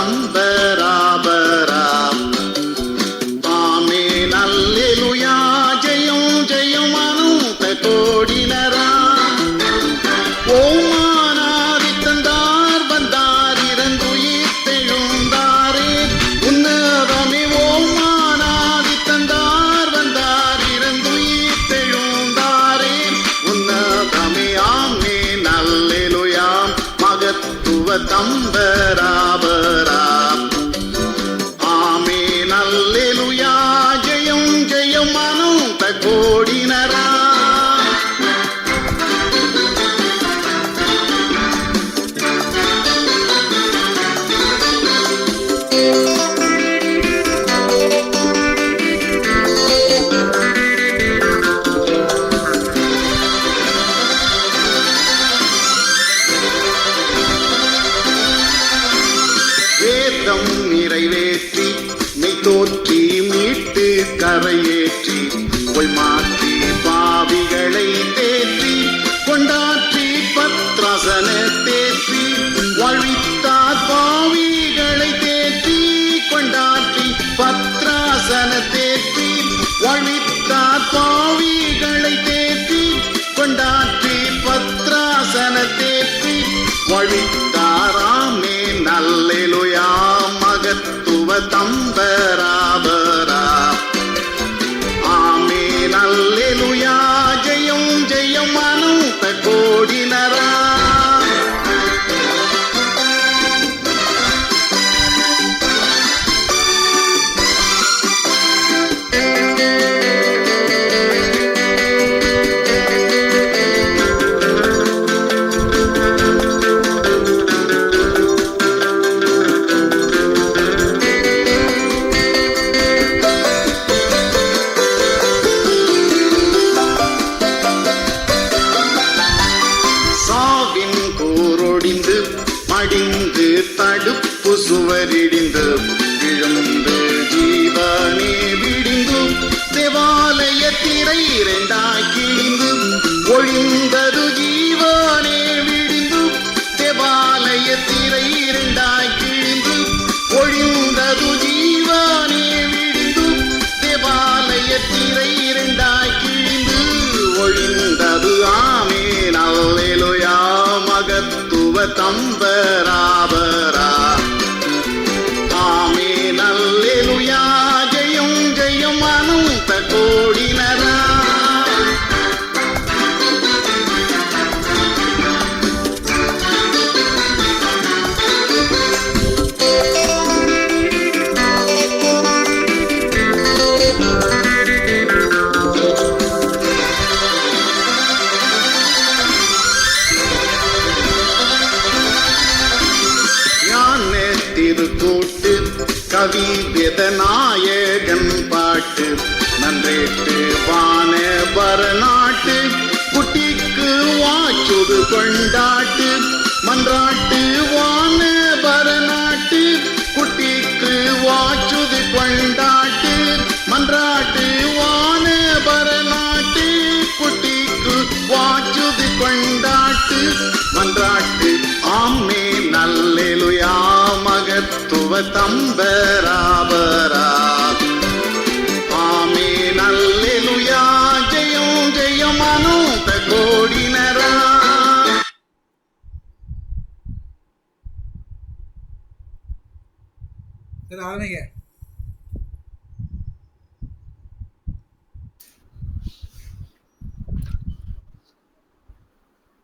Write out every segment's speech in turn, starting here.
தம்பராபரா. ஆமென் அல்லேலூயா ஜெயம் ஜெயம் அனந்த கோடினரா. ஓமானாதி தந்தார் வந்தார் இறந்துயிர் தெழுந்தாரே. உன்னதமே ஓமானாதி தந்தார் வந்தார் இறந்துயிர் தெழுந்தாரே. உன்னதமே ஆமென் அல்லேலூயா மகத்துவ தம்பராபரா. ஆமென் அல்லேலூயா ஜெயம் ஜெயம் அனந்த கோடினரா. வேதம் நிறைவேற்றி மெய் தோற்றி மீட்டு கரையேற்றி பொய் மாற்றி பாவிகளை தேற்றி கொண்டாற்றி பத்ராசன தேற்றி வாழ்வித்தார். பாவிகளை தேற்றி கொண்டாற்றி பத்ராசன தேற்றி வாழ்வித்தார். பாவிகளை தேற்றி கொண்டாற்றி பத்ராசன தேற்றி வாழ்வித்தார். ஆமென் அல்லேலூயா மகத்துவ தம்பராபரா. ஆமென் அல்லேலூயா ஜெயம் ஜெயம் அனந்த கோடினரா. சாவின் கூரொடிந்து மடிந்து தடுப்பு சுவரிடிந்து விழுந்து ஜீவனே விடிந்து தேவாலய திரை இரண்டாய் கிழிந்து ஒழிந்தது. ஜீவனே விடிந்து தேவாலய திரை இரண்டாய் கிழிந்து ஒழிந்தது. ஜீவனே விடிந்து தேவாலய திரை இரண்டாய் கிழிந்து ஒழிந்தது. ஆமென் அல்லேலூயா மகத்துவ தம்பராபரா. ஆமென் அல்லேலூயா ஜெயம் ஜெயம் அனந்த கோடினரா. திருக்கூட்டு கவி வேதநாயகன் பாட்டு நன்றேட்டு வான பரநாட்டு குட்டிக்கு வாச்சுது கொண்டாட்டு மன்றாட்டு. வான பரநாட்டு குட்டிக்கு வாச்சுது கொண்டாட்டு மன்றாட்டு. வான பரநாட்டு குட்டிக்கு வாச்சுது கொண்டாட்டு மன்றாட்டு. ஆமென் அல்லேலூயா மகத்துவ தம்பராபரா. ஆமென் அல்லேலூயா ஜெயம் ஜெயம் அனந்த கோடினரா. ஆரம்பிங்க.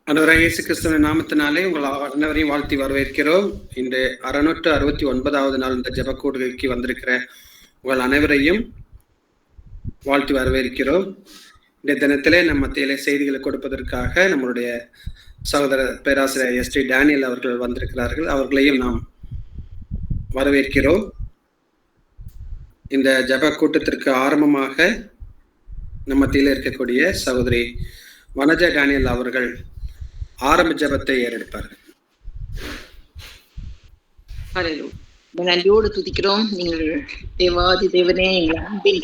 ஆண்டவராகிய இயேசு கிறிஸ்துவின் நாமத்தினாலே உங்கள் அனைவரையும் வாழ்த்தி வரவேற்கிறோம். இந்த 669வது நாள் இந்த ஜெபக்கூடுகைக்கு வந்திருக்கிற உங்கள் அனைவரையும் வாழ்த்தி வரவேற்கிறோம். இந்த தினத்திலே நம்ம மத்தியிலே செய்திகளை கொடுப்பதற்காக நம்மளுடைய சகோதரர் பேராசிரியர் எஸ்டி டேனியல் அவர்கள் வந்திருக்கிறார்கள். அவர்களையும் நாம் வரவேற்கிறோம். இந்த ஜெப கூட்டத்திற்கு ஆரம்பமாக நம்ம மத்தியில இருக்கக்கூடிய சகோதரி வனஜா டேனியல் அவர்கள் ஆரம்ப ஜெபத்தை ஏறெடுப்பார்கள். நன்றியோடு துதிக்கிறோம். நீங்கள் தேவாதி தேவனே, எங்கள் அன்பின்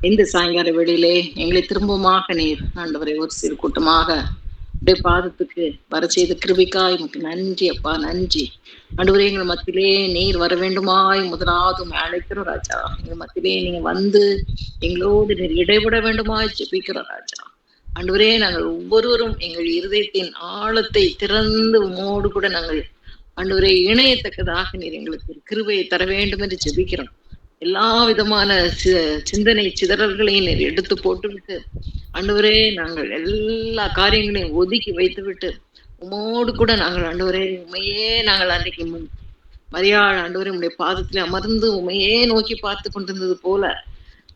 இந்த சாயங்கால வேளையிலே எங்களை திரும்பமாக நீர் ஆண்டவரை ஒரு சிறு கூட்டமாக உடைய பாதத்துக்கு வர செய்த கிருபைக்காய் உமக்கு நன்றி அப்பா, நன்றி. ஆண்டவரே, எங்கள் மத்தியிலே நீர் வர வேண்டுமாய் முதலாவது அழைக்கிறோம் ராஜா. எங்கள் மத்தியிலே நீங்க வந்து எங்களோடு நீர் இடைவிட வேண்டுமாய் ஜெபிக்கிறோம் ராஜா. ஆண்டவரே, நாங்கள் ஒவ்வொருவரும் எங்கள் இருதயத்தின் ஆழத்தை திறந்து உமோடு கூட நாங்கள் ஆண்டவரே இணையத்தக்கதாக நீர் எங்களுக்கு கிருபையை தர வேண்டும் என்று ஜெபிக்கிறோம். எல்லா விதமான சிந்தனை சிதறல்களையும் நீர் எடுத்து போட்டுவிட்டு ஆண்டவரே, நாங்கள் எல்லா காரியங்களையும் ஒதுக்கி வைத்து விட்டு உமோடு கூட நாங்கள் ஆண்டவரே உண்மையே நாங்கள் அன்றைக்கு மரியாள் ஆண்டவரே உடைய பாதத்துல அமர்ந்து உண்மையே நோக்கி பார்த்து கொண்டிருந்தது போல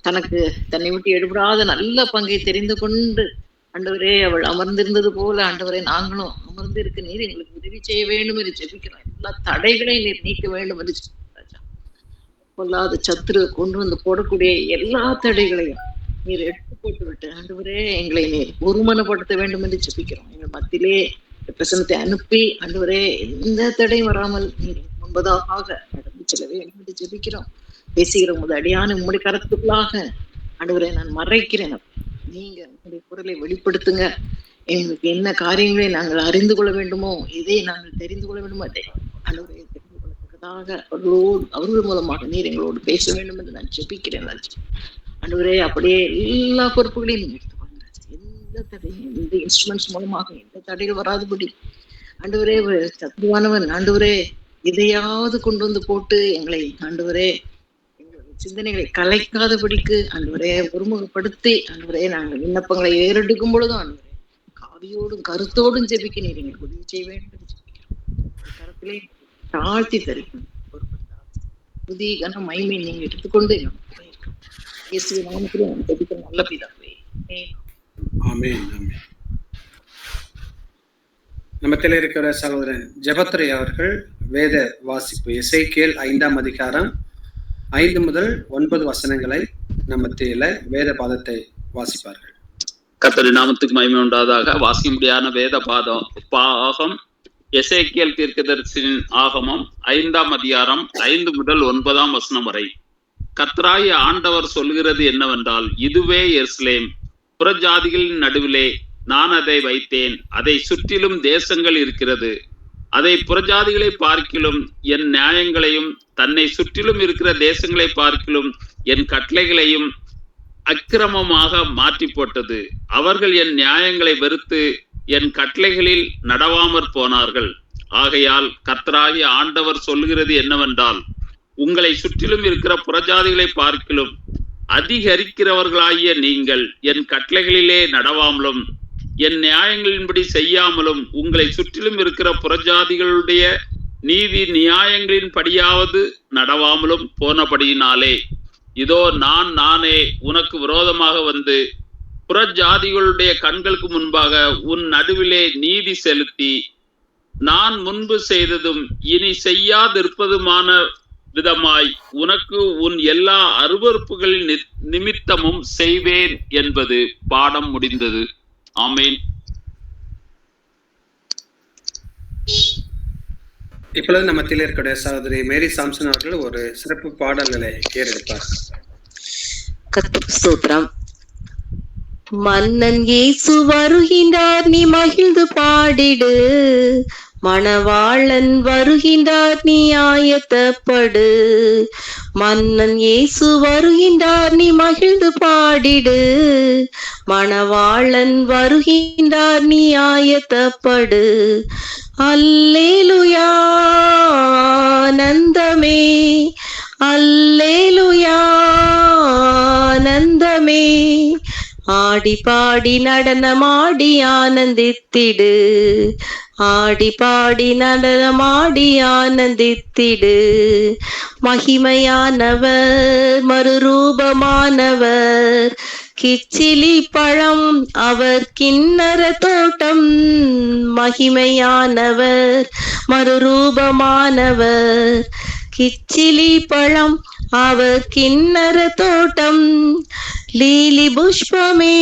தனக்கு தன்னை விட்டு எடுபடாத நல்ல பங்கை தெரிந்து கொண்டு ஆண்டவரே அவள் அமர்ந்திருந்தது போல ஆண்டவரே நாங்களும் அமர்ந்து இருக்க நீர் எங்களுக்கு உதவி செய்ய வேண்டும் என்று ஜெபிக்கிறோம். எல்லா தடைகளையும் நீர் நீக்க வேண்டும் என்று ராஜா. பொல்லாத சத்துரு கொண்டு வந்து போடக்கூடிய எல்லா தடைகளையும் நீர் எடுத்து போட்டு விட்டு ஆண்டவரே எங்களை நீர் ஒருமனப்படுத்த வேண்டும் என்று ஜெபிக்கிறோம். எங்கள் மத்தியிலே பிரசனத்தை அனுப்பி ஆண்டவரே எந்த தடையும் வராமல் நீர் முன்பதாக நடந்து செல்ல வேண்டும் என்று ஜெபிக்கிறோம். பேசுகிற உமது அடியான உம்முடைய கரத்துக்குள்ளாக ஆண்டவரே நான் மறைக்கிறேன். நீங்க உங்களுடைய குரலை வெளிப்படுத்துங்க. எங்களுக்கு என்ன காரியங்களை நாங்கள் அறிந்து கொள்ள வேண்டுமோ, எதை நாங்கள் தெரிந்து கொள்ள வேண்டுமோ அதை ஆண்டவரே தெரிந்து கொள்ளத்தக்கதாக அவர்கள் மூலமாக நீர் எங்களோடு பேச வேண்டும் என்று நான் ஜெபிக்கிறேன். ஆண்டவரே, அப்படியே எல்லா பொறுப்புகளையும் நீங்க எடுத்துக்கொள்ளுங்க. எந்த தடையும் எந்த இன்ஸ்ட்ருமெண்ட்ஸ் மூலமாக எந்த தடைகள் வராதுபடி ஆண்டவரே சத்துருவானவன் ஆண்டவரே எதையாவது கொண்டு வந்து போட்டு எங்களை ஆண்டவரே சிந்தனைகளை கலைக்காதபடிக்கு ஆண்டவரே ஒருமுகப்படுத்தி ஆண்டவரே நாங்கள் விண்ணப்பங்களை ஏறெடுக்கும் பொழுதும் ஆண்டவரே காவியோடும் கருத்தோடும் ஜெபிக்க நீர் எங்களுக்கு உதவி செய்ய வேண்டும் கரத்திலே தாழ்த்தி தருகிறோம். புதிய கன மகிமை நீங்க எடுத்துக்கொண்டு இயேசுவின் நாமத்திலே ஜெபிக்கிற நல்ல பிதாவே. ஆமென், ஆமென். நமத்தில் இருக்கிற சகோதரன் ஜெபத்ரே அவர்கள் வேத வாசிப்பு எசேக்கியேல் 5ஆம் அதிகாரம் 5 முதல் 9 வசனங்களை நம்மத்தில வேத பாதத்தை வாசிப்பார்கள். கர்த்தரின் நாமத்துக்கு மகிமை உண்டாதாக. வாசிக்க முடியாத வேத பாகம் எசேக்கியேல் தீர்க்கதரிசியின் ஆகமம் 5ஆம் அதிகாரம் 5 முதல் 9ஆம் வசனம் வரை. கர்த்தராகிய ஆண்டவர் சொல்கிறது என்னவென்றால், இதுவே எருசலேம், புறஜாதிகளின் நடுவிலே நான் அதை வைத்தேன், அதை சுற்றிலும் தேசங்கள் இருக்கிறது. அதை புறஜாதிகளை பார்க்கிலும் என் நியாயங்களையும் தன்னை சுற்றிலும் இருக்கிற தேசங்களை பார்க்கிலும் என் கட்டளைகளையும் அக்கிரமமாக மாற்றி போட்டது. அவர்கள் என் நியாயங்களை வெறுத்து என் கட்டளைகளில் நடவாமற் போனார்கள். ஆகையால் கர்த்தராகிய ஆண்டவர் சொல்கிறது என்னவென்றால், உங்களை சுற்றிலும் இருக்கிற புறஜாதிகளை பார்க்கிலும் அதிகரிக்கிறவர்களாகிய நீங்கள் என் கட்டளைகளிலே நடவாமலும் என் நியாயங்களின்படி செய்யாமலும் உங்களை சுற்றிலும் இருக்கிற புறஜாதிகளுடைய நீதி நியாயங்களின் படியாவது நடவாமலும் போனபடியினாலே இதோ நானே உனக்கு விரோதமாக வந்து புறஜாதிகளுடைய கண்களுக்கு முன்பாக உன் நடுவிலே நீதி செலுத்தி நான் முன்பு செய்ததும் இனி செய்யாதிருப்பதுமான விதமாய் உனக்கு உன் எல்லா அருவருப்புகளின் நிமித்தமும் செய்வேன் என்பது பாடம் முடிந்தது. ஆமென். இப்பொழுது நம்மத்தில் இருக்கிற சகோதரி மேரி சாம்சன் அவர்கள் ஒரு சிறப்பு பாடல்களை ஏறெடுப்பார். ஸ்தோத்திரம். மன்னன் இயேசு வருகின்றார், நீ மகிழ்ந்து பாடிடு. மணவாளன் வருகின்றார், நீ ஆயத்தப்படு. மன்னன் இயேசு வருகின்றார், நீ மகிழ்ந்து பாடிடு. மணவாளன் வருகின்றார், நீ ஆயத்தப்படு. அல்லேலூயா ஆனந்தமே, அல்லேலூயா ஆனந்தமே. ஆடி பாடி நடனமாடி ஆனந்தித்திடு. ஆடி பாடி நடனமாடி ஆனந்தித்திடு. மகிமையானவர் மறுரூபமானவர், கிச்சிலி பழம் அவர் கிண்ணற தோட்டம். மகிமையானவர் மறுரூபமானவர், கிச்சிலி பழம் அவர் கிண்ணற தோட்டம். லீலி புஷ்பமே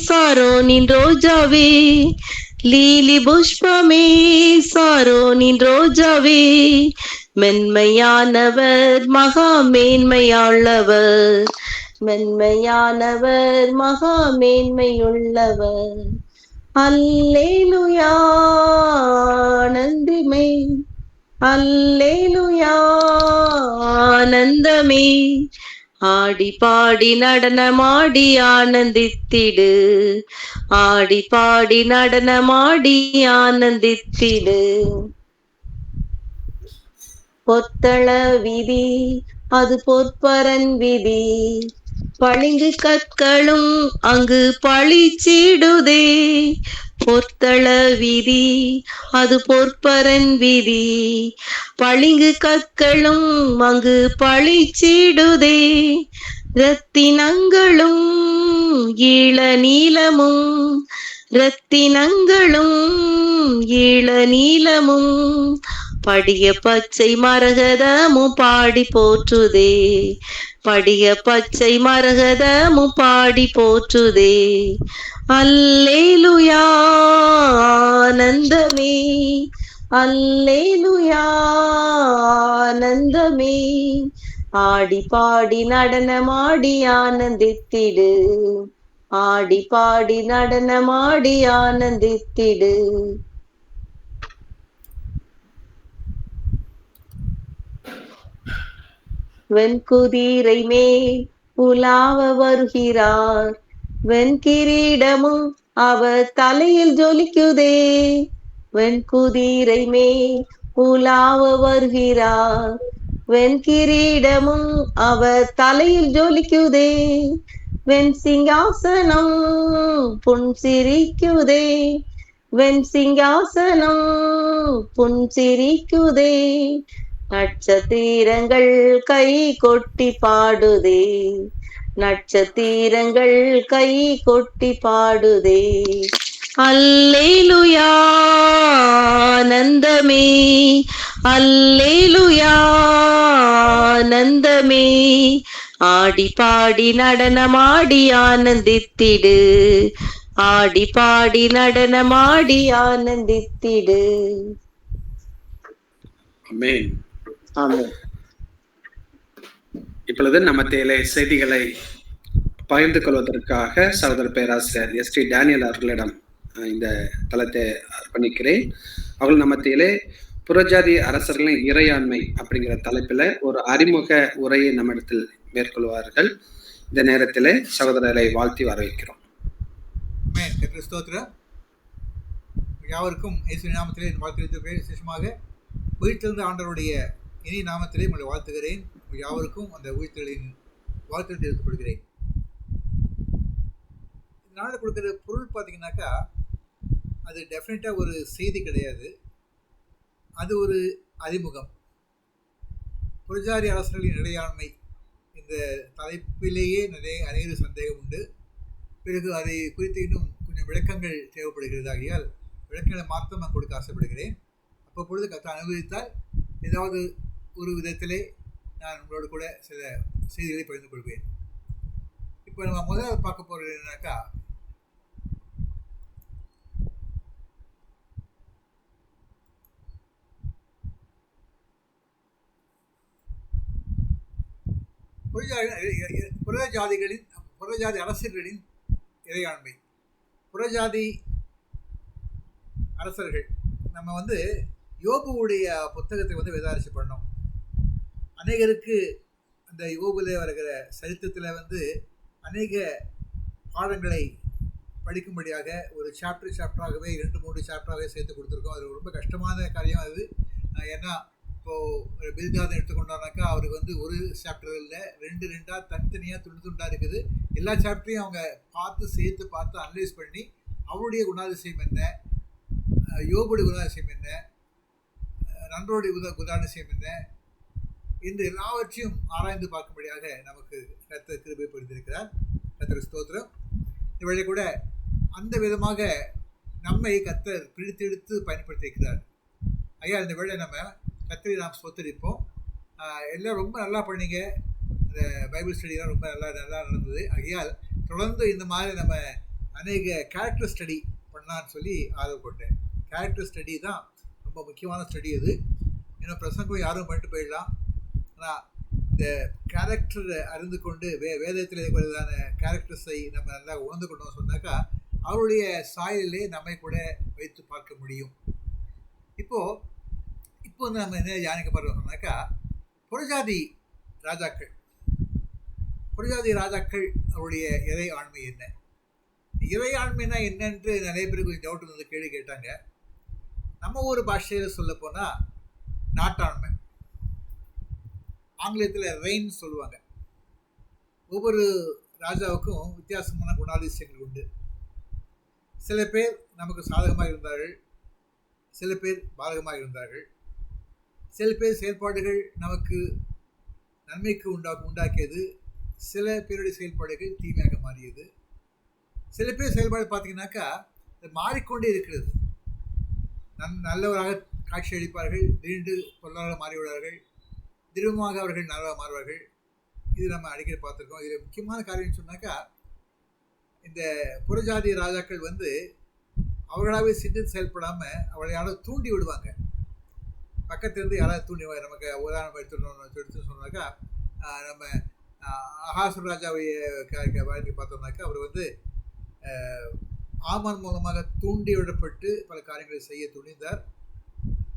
சாரோனின் ரோஜாவே, லீலி புஷ்பமே சாரோனின் ரோஜாவே. மென்மையானவர் மகா மேன்மையுள்ளவர், மென்மையானவர் மகா மேன்மையுள்ளவர். அல்லேலுயா ஆனந்தமே, அல்லேலுயா ஆனந்தமே. ஆடி பாடி நடனமாடி ஆனந்தித்திடு, ஆடி பாடி நடனமாடி ஆனந்தித்திடு. பொத்தள விதி அது பொற்பரன் விதி, பளிங்கு கற்களும் அங்கு பளிச்சிடுதே. பொத்தள விதி அது பொற்பரன் விதி, பளிங்கு கற்களும் அங்கு பளிச்சிடுதே. இரத்தினங்களும் ஈழ நீலமும், இரத்தினங்களும் ஈழ நீலமும், படிய பச்சை மரகதமும் பாடி போற்றுதே, படிய பச்சை மரகதமும் பாடி போற்றுதே. அல்லேலுயா ஆனந்தமே, அல்லேலுயா ஆனந்தமே. ஆடி பாடி நடனமாடி ஆனந்தித்திடு, ஆடி பாடி நடனமாடி ஆனந்தித்திடு. வெண்குதிரை மேல் உலாவ வருகிறார், வெண்கிரீடமும் அவர் தலையில் ஜொலிக்குதே. வெண்குதிரை மேல் உலாவ வருகிறார், வெண்கிரீடமும் அவர் தலையில் ஜொலிக்குதே. வெண் சிங்காசனம் புன்சிரிக்குதே, வெண் சிங்காசனம் புன்சிரிக்குதே. நட்சத்திரங்கள் கை கொட்டி பாடுதே, நட்சத்திரங்கள் கை கொட்டி பாடுதே. அல்லேலுயா ஆனந்தமே, அல்லேலுயா ஆனந்தமே. ஆடி பாடி நடனமாடி ஆனந்தித்திடு, ஆடி பாடி நடனமாடி ஆனந்தித்திடு. ஆமென். ஆமென். இப்பொழுது நம்ம மத்தியிலே செய்திகளை பகிர்ந்து கொள்வதற்காக சகோதர பேராசிரியர் எஸ்டி டேனியல் அவர்களிடம் இந்த தளத்தை அர்ப்பணிக்கிறேன். அவர்கள் நம்ம மத்தியிலே புறஜாதி அரசர்களின் இறையாண்மை அப்படிங்கிற தலைப்பில் ஒரு அறிமுக உரையை நம்மிடத்தில் மேற்கொள்வார்கள். இந்த நேரத்திலே சகோதரரை வாழ்த்தி வரவேற்கிறோம். ஸ்தோத்திரம். யாவருக்கும் இயேசு நாமத்திலே வாழ்த்துகிறேன். விசேஷமாக உயிர்த்தெழுந்த ஆண்டவருடைய இனி நாமத்திலே உங்களை வாழ்த்துகிறேன். யாவருக்கும் அந்த உயிர்த்தெழுதலின் வாழ்த்துக்களை தெரிவித்துக் கொள்கிறேன். இந்த நாளில் கொடுக்குற பொருள் பார்த்தீங்கன்னாக்கா அது டெஃபினட்டாக ஒரு செய்தி கிடையாது, அது ஒரு அறிமுகம். புறஜாதி அரசர்களின் இறையாண்மை இந்த தலைப்பிலேயே அநேக சந்தேகம் உண்டு. பிறகு அதை குறித்து இன்னும் கொஞ்சம் விளக்கங்கள் தேவைப்படுகிறது. ஆகியால் விளக்கங்களை மாத்திரம் நான் கொடுக்க ஆசைப்படுகிறேன். அப்பொழுது கற்று அனுபவித்தால் ஏதாவது ஒரு விதத்திலே நான் உங்களோடு கூட சில செய்திகளை பகிர்ந்து கொள்வேன். இப்போ நம்ம முதல்ல பார்க்க போகிறது என்னன்னாக்கா, புறஜாதி அரசர்களின் இறையாண்மை. புறஜாதி அரசர்கள் நம்ம யோபுவுடைய புத்தகத்தை விசாரிச்சு பண்ணோம். அநேகருக்கு அந்த யோபுல வருகிற சரித்திரத்தில் அநேக பாடங்களை படிக்கும்படியாக ஒரு சாப்டராகவே 2-3 சாப்டராகவே சேர்த்து கொடுத்துருக்கோம். அது ரொம்ப கஷ்டமான காரியம் அது. ஏன்னா இப்போது பில்தாதை எடுத்துக்கொண்டானாக்கா அவருக்கு ஒரு சாப்டர் இல்லை, 2 தனித்தனியாக துண்டாக இருக்குது. எல்லா சாப்டரையும் அவங்க பார்த்து அனலைஸ் பண்ணி அவருடைய குணாதிசயம் என்ன, யோபுடைய குணாதிசயம் என்ன, நண்பருடைய குணாதிசயம் என்ன என்று எல்லாவற்றையும் ஆராய்ந்து பார்க்கும்படியாக நமக்கு கர்த்தர் கிருபை புரிந்திருக்கிறார். கர்த்தர் ஸ்தோத்திரம். இவளை கூட அந்த விதமாக நம்மை கர்த்தர் பிடித்தெடுத்து பயன்படுத்தியிருக்கிறார். ஐயா, இந்த வேளை நம்ம கர்த்தரை நாம் ஸ்தோத்தரிப்போம். எல்லாம் ரொம்ப நல்லா பண்ணீங்க. இந்த பைபிள் ஸ்டடிலாம் ரொம்ப நல்லா நடந்தது. ஆகையால் தொடர்ந்து இந்த மாதிரி நம்ம அநேக கேரக்டர் ஸ்டடி பண்ணலான்னு சொல்லி ஆர்வப்பட்டேன். கேரக்டர் ஸ்டடி தான் ரொம்ப முக்கியமான ஸ்டடி அது. ஏன்னா பிரசங்கம் யாரும் பண்ணிட்டு போயிடலாம், ஆனால் இந்த கேரக்டரை அறிந்து கொண்டு வேதத்தில் இருக்கிறதான கேரக்டர்ஸை நம்ம நல்லா உணர்ந்து கொண்டோம் சொன்னாக்கா அவருடைய சாயலிலே நம்மை கூட வைத்து பார்க்க முடியும். இப்போ வந்து நம்ம என்ன தியானிக்க போகிறோம்னாக்கா, புறஜாதி ராஜாக்கள் அவருடைய இறை ஆண்மை என்ன? இறை ஆண்மைனா என்னன்ட்டு நிறைய பேர் கொஞ்சம் டவுட் வந்து கேள்வி கேட்டாங்க. நம்ம ஊர் பாஷையில் சொல்ல போனால் நாட்டாண்மை, ஆங்கிலத்தில் ரெயின் சொல்லுவாங்க. ஒவ்வொரு ராஜாவுக்கும் வித்தியாசமான குணாதிசயங்கள் உண்டு. சில பேர் நமக்கு சாதகமாக இருந்தார்கள், சில பேர் பாதகமாக இருந்தார்கள். சில பேர் செயல்பாடுகள் நமக்கு நன்மைக்கு உண்டாக்கியது, சில பேருடைய செயல்பாடுகள் தீமையாக மாறியது. சில பேர் செயல்பாடு பார்த்தீங்கன்னாக்கா அது மாறிக்கொண்டே இருக்கிறது. நல்லவராக காட்சி அளிப்பார்கள், திடீர்னு பொருளாதார மாறிவிடுவார்கள், திடமாக அவர்கள் நல்லவராக மாறுவார்கள். இது நம்ம அடிக்கடி பார்த்துருக்கோம். இதில் முக்கியமான காரியம் சொன்னாக்கா, இந்த புறஜாதி ராஜாக்கள் வந்து அவர்களாகவே சிந்தித்து செயல்படாமல் அவளை யாராவது தூண்டி விடுவாங்க. பக்கத்துலேருந்து யாராவது தூண்டி விடுவாங்க. நமக்கு உதாரணம் எடுத்து சொன்னாக்கா, நம்ம அகாசுர ராஜாவுடைய வாழ்க்கை பார்த்தோம்னாக்கா, அவர் வந்து ஆமான் மூலமாக தூண்டி விடப்பட்டு பல காரியங்களை செய்ய துணிந்தார்.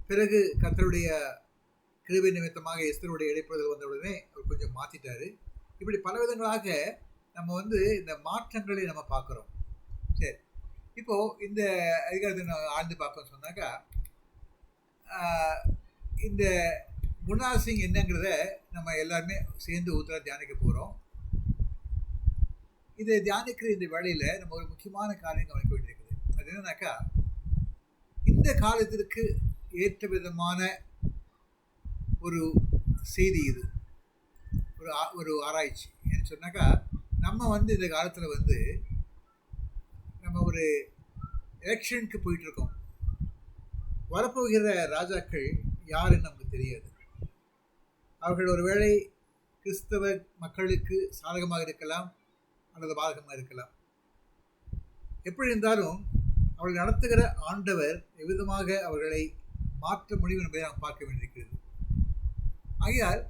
பிறகு கர்த்தருடைய கிருபை நிமித்தமாக எஸ்தருடைய இடைப்படுதல் வந்த உடனே அவர் கொஞ்சம் மாற்றிட்டாரு. இப்படி பல விதங்களாக நம்ம வந்து இந்த மாற்றங்களை நம்ம பார்க்குறோம். சரி, இப்போது இந்த அதிகாரத்தை நான் ஆழ்ந்து பார்க்கணும்னு சொன்னாக்கா, இந்த குணாசிங் என்னங்கிறத நம்ம எல்லாருமே சேர்ந்து ஊத்தரா தியானிக்க போகிறோம். இதை தியானிக்கிற இந்த வேளையில் நம்ம ஒரு முக்கியமான காரியம் கவனிக்க வேண்டியிருக்குது. அது என்னன்னாக்கா, இந்த காலத்திற்கு ஏற்ற விதமான ஒரு செய்தி இது, ஒரு ஆராய்ச்சி. ஏன்னு சொன்னாக்கா, நம்ம வந்து இந்த காலத்தில் வந்து நம்ம ஒரு எலெக்ஷனுக்கு போயிட்டுருக்கோம். வரப்போகிற ராஜாக்கள் யாருன்னு நமக்கு தெரியாது. அவர்கள் ஒருவேளை கிறிஸ்தவ மக்களுக்கு சாதகமாக இருக்கலாம் அல்லது பாதகமாக இருக்கலாம். எப்படி இருந்தாலும் அவர்கள் நடத்துகிற ஆண்டவர் எவ்விதமாக அவர்களை மாற்ற முடியும் என்பதை நாம் பார்க்க வேண்டியிருக்கிறது. ஆகையால்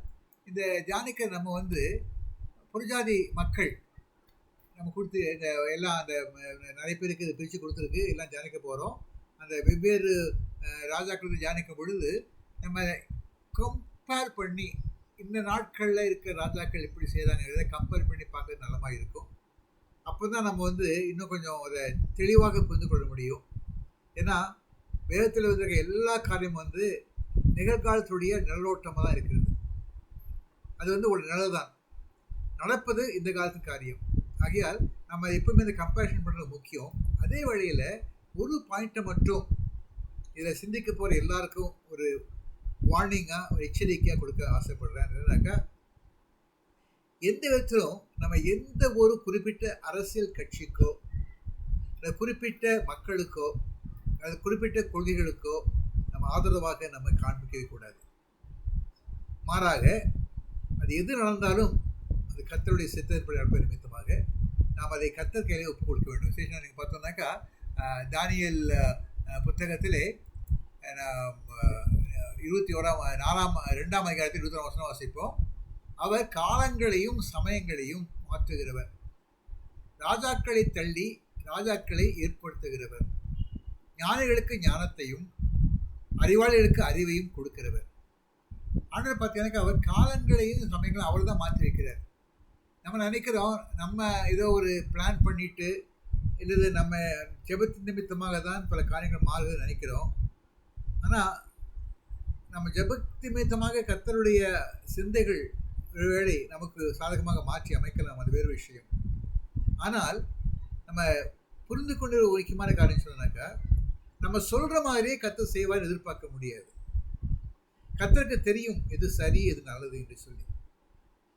இந்த தியானிக்க நம்ம வந்து புறஜாதி மக்கள் நம்ம கொடுத்து இந்த எல்லாம் அந்த நிறைய பேருக்கு இது பிரித்து கொடுத்துருக்கு, எல்லாம் தியானிக்க போகிறோம். அந்த வெவ்வேறு ராஜாக்களுக்கு தியானிக்கும் பொழுது நம்ம கம்பேர் பண்ணி இந்த நாட்களில் இருக்கிற ராஜாக்கள் எப்படி செய்தாங்கிறத கம்பேர் பண்ணி பார்க்கறது நல்லமாக இருக்கும். அப்போ தான் நம்ம வந்து இன்னும் கொஞ்சம் அதை தெளிவாக புரிந்து கொள்ள முடியும். ஏன்னா வேதத்தில் வந்திருக்க எல்லா காரியமும் வந்து நிகழ்காலத்துடைய நிழலோட்டமாக தான் இருக்கிறது. அது வந்து ஒரு நிழல் தான், நடப்பது இந்த காலத்து காரியம். ஆகையால் நம்ம எப்பவுமே இந்த கம்பேரிஷன் பண்ணுறது முக்கியம். அதே வழியில் ஒரு பாயிண்ட்டை மட்டும் இதில் சிந்திக்க போகிற எல்லாருக்கும் ஒரு வார்னிங்காக, ஒரு எச்சரிக்கையாக கொடுக்க ஆசைப்படுறேன். என்னன்னாக்கா, எந்த விதத்திலும் நம்ம எந்த ஒரு குறிப்பிட்ட அரசியல் கட்சிக்கோ இல்லை குறிப்பிட்ட மக்களுக்கோ அல்லது குறிப்பிட்ட கொள்கைகளுக்கோ நம்ம ஆதரவாக நம்ம காண்பிக்கவே கூடாது. மாறாக அது எது நடந்தாலும் அது கர்த்தருடைய சித்தத்தின்படி நடப்பது நிமித்தமாக நாம் அதை கர்த்தர் கையிலே ஒப்புக் கொடுக்க வேண்டும். விசேஷமாக நீங்கள் பார்த்தோம்னாக்கா, தானியேல் புத்தகத்திலே 2ஆம் அதிகாரத்தில் 21ஆம் வசனம் வாசிப்போம். அவர் காலங்களையும் சமயங்களையும் மாற்றுகிறவர், ராஜாக்களை தள்ளி ராஜாக்களை ஏற்படுத்துகிறவர், ஞானிகளுக்கு ஞானத்தையும் அறிவாளிகளுக்கு அறிவையும் கொடுக்கிறவர். ஆனால் பார்த்தீங்கன்னாக்கா, அவர் காலங்களையும் சமயங்களையும் அவர் தான் மாற்றி வைக்கிறார். நம்ம நினைக்கிறோம் நம்ம ஏதோ ஒரு பிளான் பண்ணிட்டு இல்லது நம்ம ஜெபத்தின் நிமித்தமாக தான் பல காரியங்கள் மாறுகிறது நினைக்கிறோம். ஆனால் நம்ம ஜெபத்தின் நிமித்தமாக கர்த்தருடைய சிந்தைகள் ஒருவேளை நமக்கு சாதகமாக மாற்றி அமைக்கலாம், அது வேறு விஷயம். ஆனால் நம்ம புரிந்து கொண்டு ஒரு முக்கியமான காரியம் சொன்னாக்கா, நம்ம சொல்கிற மாதிரியே கர்த்தர் செய்வார் எதிர்பார்க்க முடியாது. கர்த்தருக்கு தெரியும் எது சரி எது நல்லது என்று சொல்லி.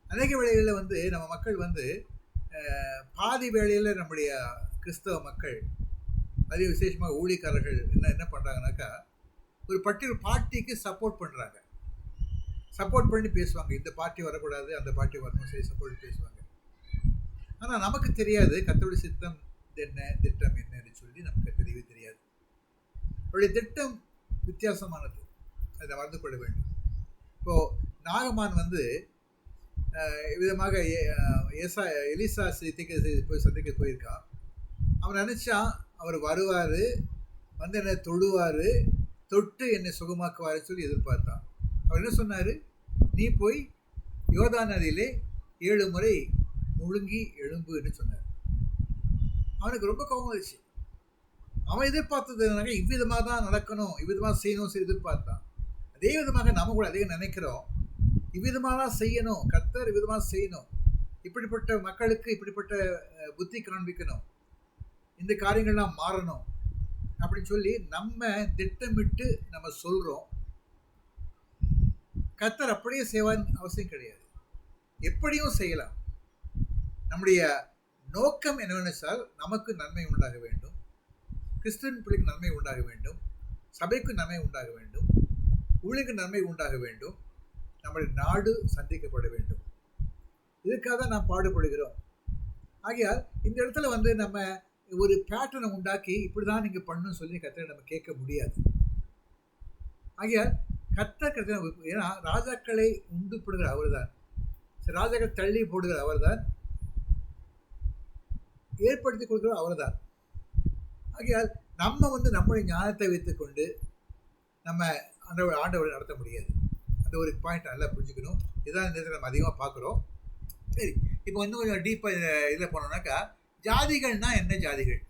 அநேக வேளைகளில் வந்து நம்ம மக்கள் வந்து பாதி வேளையில் நம்முடைய கிறிஸ்தவ மக்கள், அதே விசேஷமாக ஊழியக்காரர்கள் என்ன பண்ணுறாங்கனாக்கா, ஒரு பர்டிகுலர் பார்ட்டிக்கு சப்போர்ட் பண்ணுறாங்க, சப்போர்ட் பண்ணி பேசுவாங்க. இந்த பார்ட்டி வரக்கூடாது, அந்த பார்ட்டி வரணும், சரி சப்போர்ட் பேசுவாங்க. ஆனால் நமக்கு தெரியாது கர்த்தருடைய சித்தம் என்ன, திட்டம் என்னன்னு சொல்லி நமக்கு தெரியவே தெரியாது. அவருடைய திட்டம் வித்தியாசமானது, அதை மறந்து கொள்ள வேண்டும். இப்போது நாகமான் வந்து விதமாக எலிசா போய் சந்திக்க போயிருக்கான். அவன் நினைச்சான் அவர் வருவார், வந்து என்னை தொடுவார், தொட்டு என்னை சுகமாக்குவாருன்னு சொல்லி எதிர்பார்த்தான். அவர் என்ன சொன்னார்? நீ போய் யோர்தான் நதியிலே 7 முறை முழுங்கி எழும்புன்னு சொன்னார். அவனுக்கு ரொம்ப கோபம் வந்துச்சு. அவன் எதிர்பார்த்தது என்னன்னாக்க இவ்விதமாக தான் நடக்கணும், இவ்விதமாக செய்யணும் சொல்லி எதிர்பார்த்தான். அதே விதமாக நம்ம கூட அதே நினைக்கிறோம், இவ்விதமாக தான் செய்யணும், கர்த்தர் இவ்விதமாக செய்யணும், இப்படிப்பட்ட மக்களுக்கு இப்படிப்பட்ட புத்தி காண்பிக்கணும், இந்த காரியங்கள்லாம் மாறணும் அப்படின்னு சொல்லி நம்ம திட்டமிட்டு நம்ம சொல்கிறோம். கர்த்தர் அப்படியே செய்வான்னு அவசியம் கிடையாது. எப்படியும் செய்யலாம். நம்முடைய நோக்கம் என்னவென்றால் நமக்கு நன்மை உண்டாக வேண்டும், கிறிஸ்துவின் பிள்ளைக்கு நன்மை உண்டாக வேண்டும், சபைக்கு நன்மை உண்டாக வேண்டும், ஊழியருக்கு நன்மை உண்டாக வேண்டும், நம்முடைய நாடு சந்திக்கப்பட வேண்டும். இதுக்காக தான் நாம் பாடுபடுகிறோம். ஆகையால் இந்த இடத்துல வந்து நம்ம ஒரு பேட்டர்னை உண்டாக்கி இப்படி தான் நீங்கள் பண்ணணும்னு சொல்லி கர்த்தரை நம்ம கேட்க முடியாது. ஆகையால் கர்த்தர் ஏன்னா ராஜாக்களை உண்டு போடுகிற அவர் தான், ராஜாக்கள் தள்ளி போடுகிற அவர் தான், ஏற்படுத்தி கொடுக்கிற அவர் தான். ஆகையால் நம்ம வந்து நம்முடைய ஞானத்தை வைத்துக்கொண்டு நம்ம ஆண்டவரை நடத்த முடியாது. அந்த ஒரு பாயிண்ட் நல்லா புரிஞ்சுக்கணும். இதுதான் இந்த இடத்துல நம்ம அதிகமாக பார்க்குறோம். சரி, இப்போ இன்னும் கொஞ்சம் டீப்பாக இதில் போனோம்னாக்கா, ஜாதிகள்னா என்ன ஜாதிகள்?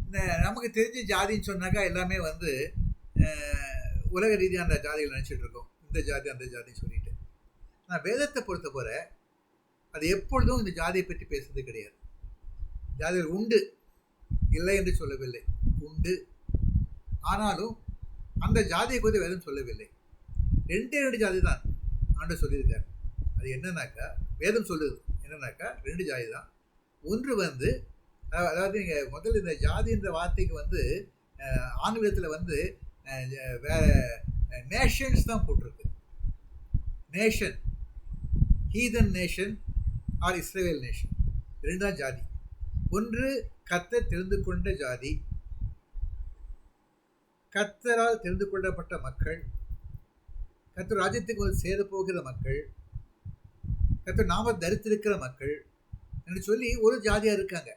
இந்த நமக்கு தெரிஞ்ச ஜாதின்னு சொன்னாக்கா எல்லாமே வந்து உலக ரீதியான ஜாதிகள் நினச்சிட்டு இருக்கோம், இந்த ஜாதி அந்த ஜாதின்னு சொல்லிட்டு. ஆனால் வேதத்தை பொறுத்த போகிற அது எப்பொழுதும் இந்த ஜாதியை பற்றி பேசுறது கிடையாது. ஜாதிகள் உண்டு, இல்லை என்று சொல்லவில்லை, உண்டு. ஆனாலும் அந்த ஜாதியை குறித்து வேதம் சொல்லவில்லை. 2 ஜாதி தான் ஆண்டு சொல்லியிருக்காரு. அது என்னன்னாக்கா, வேதம் சொல்லுது என்னன்னாக்கா 2 ஜாதி தான். ஒன்று வந்து அதாவது நீங்கள் முதல்ல இந்த ஜாதின்ற வார்த்தைக்கு வந்து ஆங்கிலத்தில் வந்து வேற நேஷன்ஸ் தான் போட்டிருக்கு. Nation, heathen nation or Israel nation, 2 தான் ஜாதி. ஒன்று கர்த்தர் தெரிந்து கொண்ட ஜாதி, கர்த்தரால் தெரிந்து கொள்ளப்பட்ட மக்கள், கர்த்தர் ராஜ்யத்துக்கு வந்து சேர போகிற மக்கள், கர்த்தர் நாம தரித்திருக்கிற மக்கள் என்று சொல்லி ஒரு ஜாதியாக இருக்காங்க.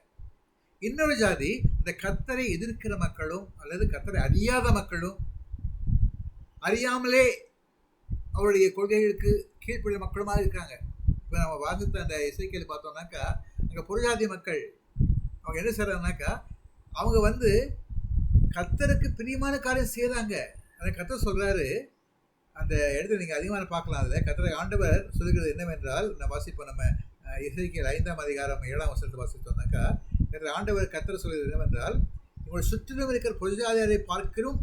இன்னொரு ஜாதி இந்த கர்த்தரை எதிர்க்கிற மக்களும் அல்லது கர்த்தரை அறியாத மக்களும், அறியாமலே அவருடைய கொள்கைகளுக்கு கீழ்ப்படிய மக்களுமாக இருக்காங்க. இப்போ நம்ம வாசித்த அந்த இசைக்கேல் பார்த்தோம்னாக்கா, அங்கே புறஜாதி மக்கள் அவங்க என்ன செய்கிறாங்கனாக்கா, அவங்க வந்து கர்த்தருக்கு பிரியமான காரியம் செய்கிறாங்க. அதை கர்த்தர் சொல்கிறாரு, அந்த இடத்துல நீங்கள் அதிகமாக பார்க்கலாம். அதில் கர்த்தர் ஆண்டவர் சொல்லுகிறது என்னவென்றால், நம்ம வாசிப்போம், நம்ம இசைக்கேல் 5ஆம் அதிகாரம் 7ஆம் வசனத்தை வாசித்தோம்னாக்கா, ஆண்டவர் கர்த்தர் சொல்கிறது என்னவென்றால், உங்கள் சுற்றிலும் இருக்கிற புறஜாதியாரை பார்க்கிறோம்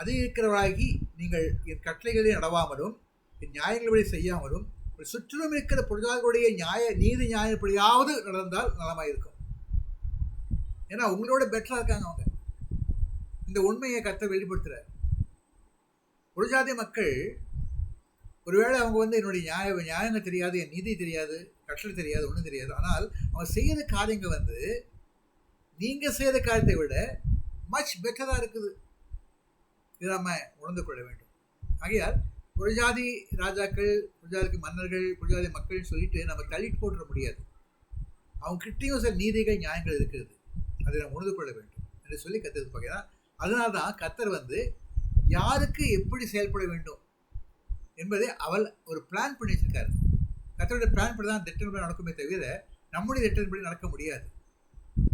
அதிகரிக்கிறவராகி நீங்கள் என் கட்டளைகளை நடவாமலும் என் நியாயங்களபடி செய்யாமலும் சுற்றிலும் இருக்கிற புறஜாதிகளுடைய நீதி நியாயப்படியாவது நடந்தால் நலமாக இருக்கும். ஏன்னா உங்களோட பெட்டராக இருக்காங்க அவங்க. இந்த உண்மையை கர்த்தர் வெளிப்படுத்துகிறார். புறஜாதி மக்கள் ஒருவேளை அவங்க வந்து என்னுடைய நியாயங்கள் தெரியாது, என் நீதி தெரியாது, கட்டளை தெரியாது, ஒன்றும் தெரியாது. ஆனால் அவங்க செய்கிற காரியங்கள் வந்து நீங்கள் செய்கிற காரியத்தை விட மச் பெட்டராக இருக்குது. இதை நம்ம உணர்ந்து கொள்ள வேண்டும். ஆகையால் புறஜாதி ராஜாக்கள், புறஜாதிக்கு மன்னர்கள், புறஜாதி மக்கள்னு சொல்லிட்டு நம்ம தள்ளிட்டு போட்டுற முடியாது. அவங்க கிட்டேயும் சில நீதிகள் நியாயங்கள் இருக்கிறது, அதை நம்ம உணர்ந்து கொள்ள வேண்டும் என்று சொல்லி கற்றுது பார்க்கலாம். அதனால தான் கர்த்தர் வந்து யாருக்கு எப்படி செயல்பட வேண்டும் என்பதை அவள் ஒரு பிளான் பண்ணி வச்சிருக்காரு. கர்த்தருடைய பிளான் படி தான் திட்டங்கள் நடக்குமே தவிர நம்முடைய திட்டப்படி நடக்க முடியாது.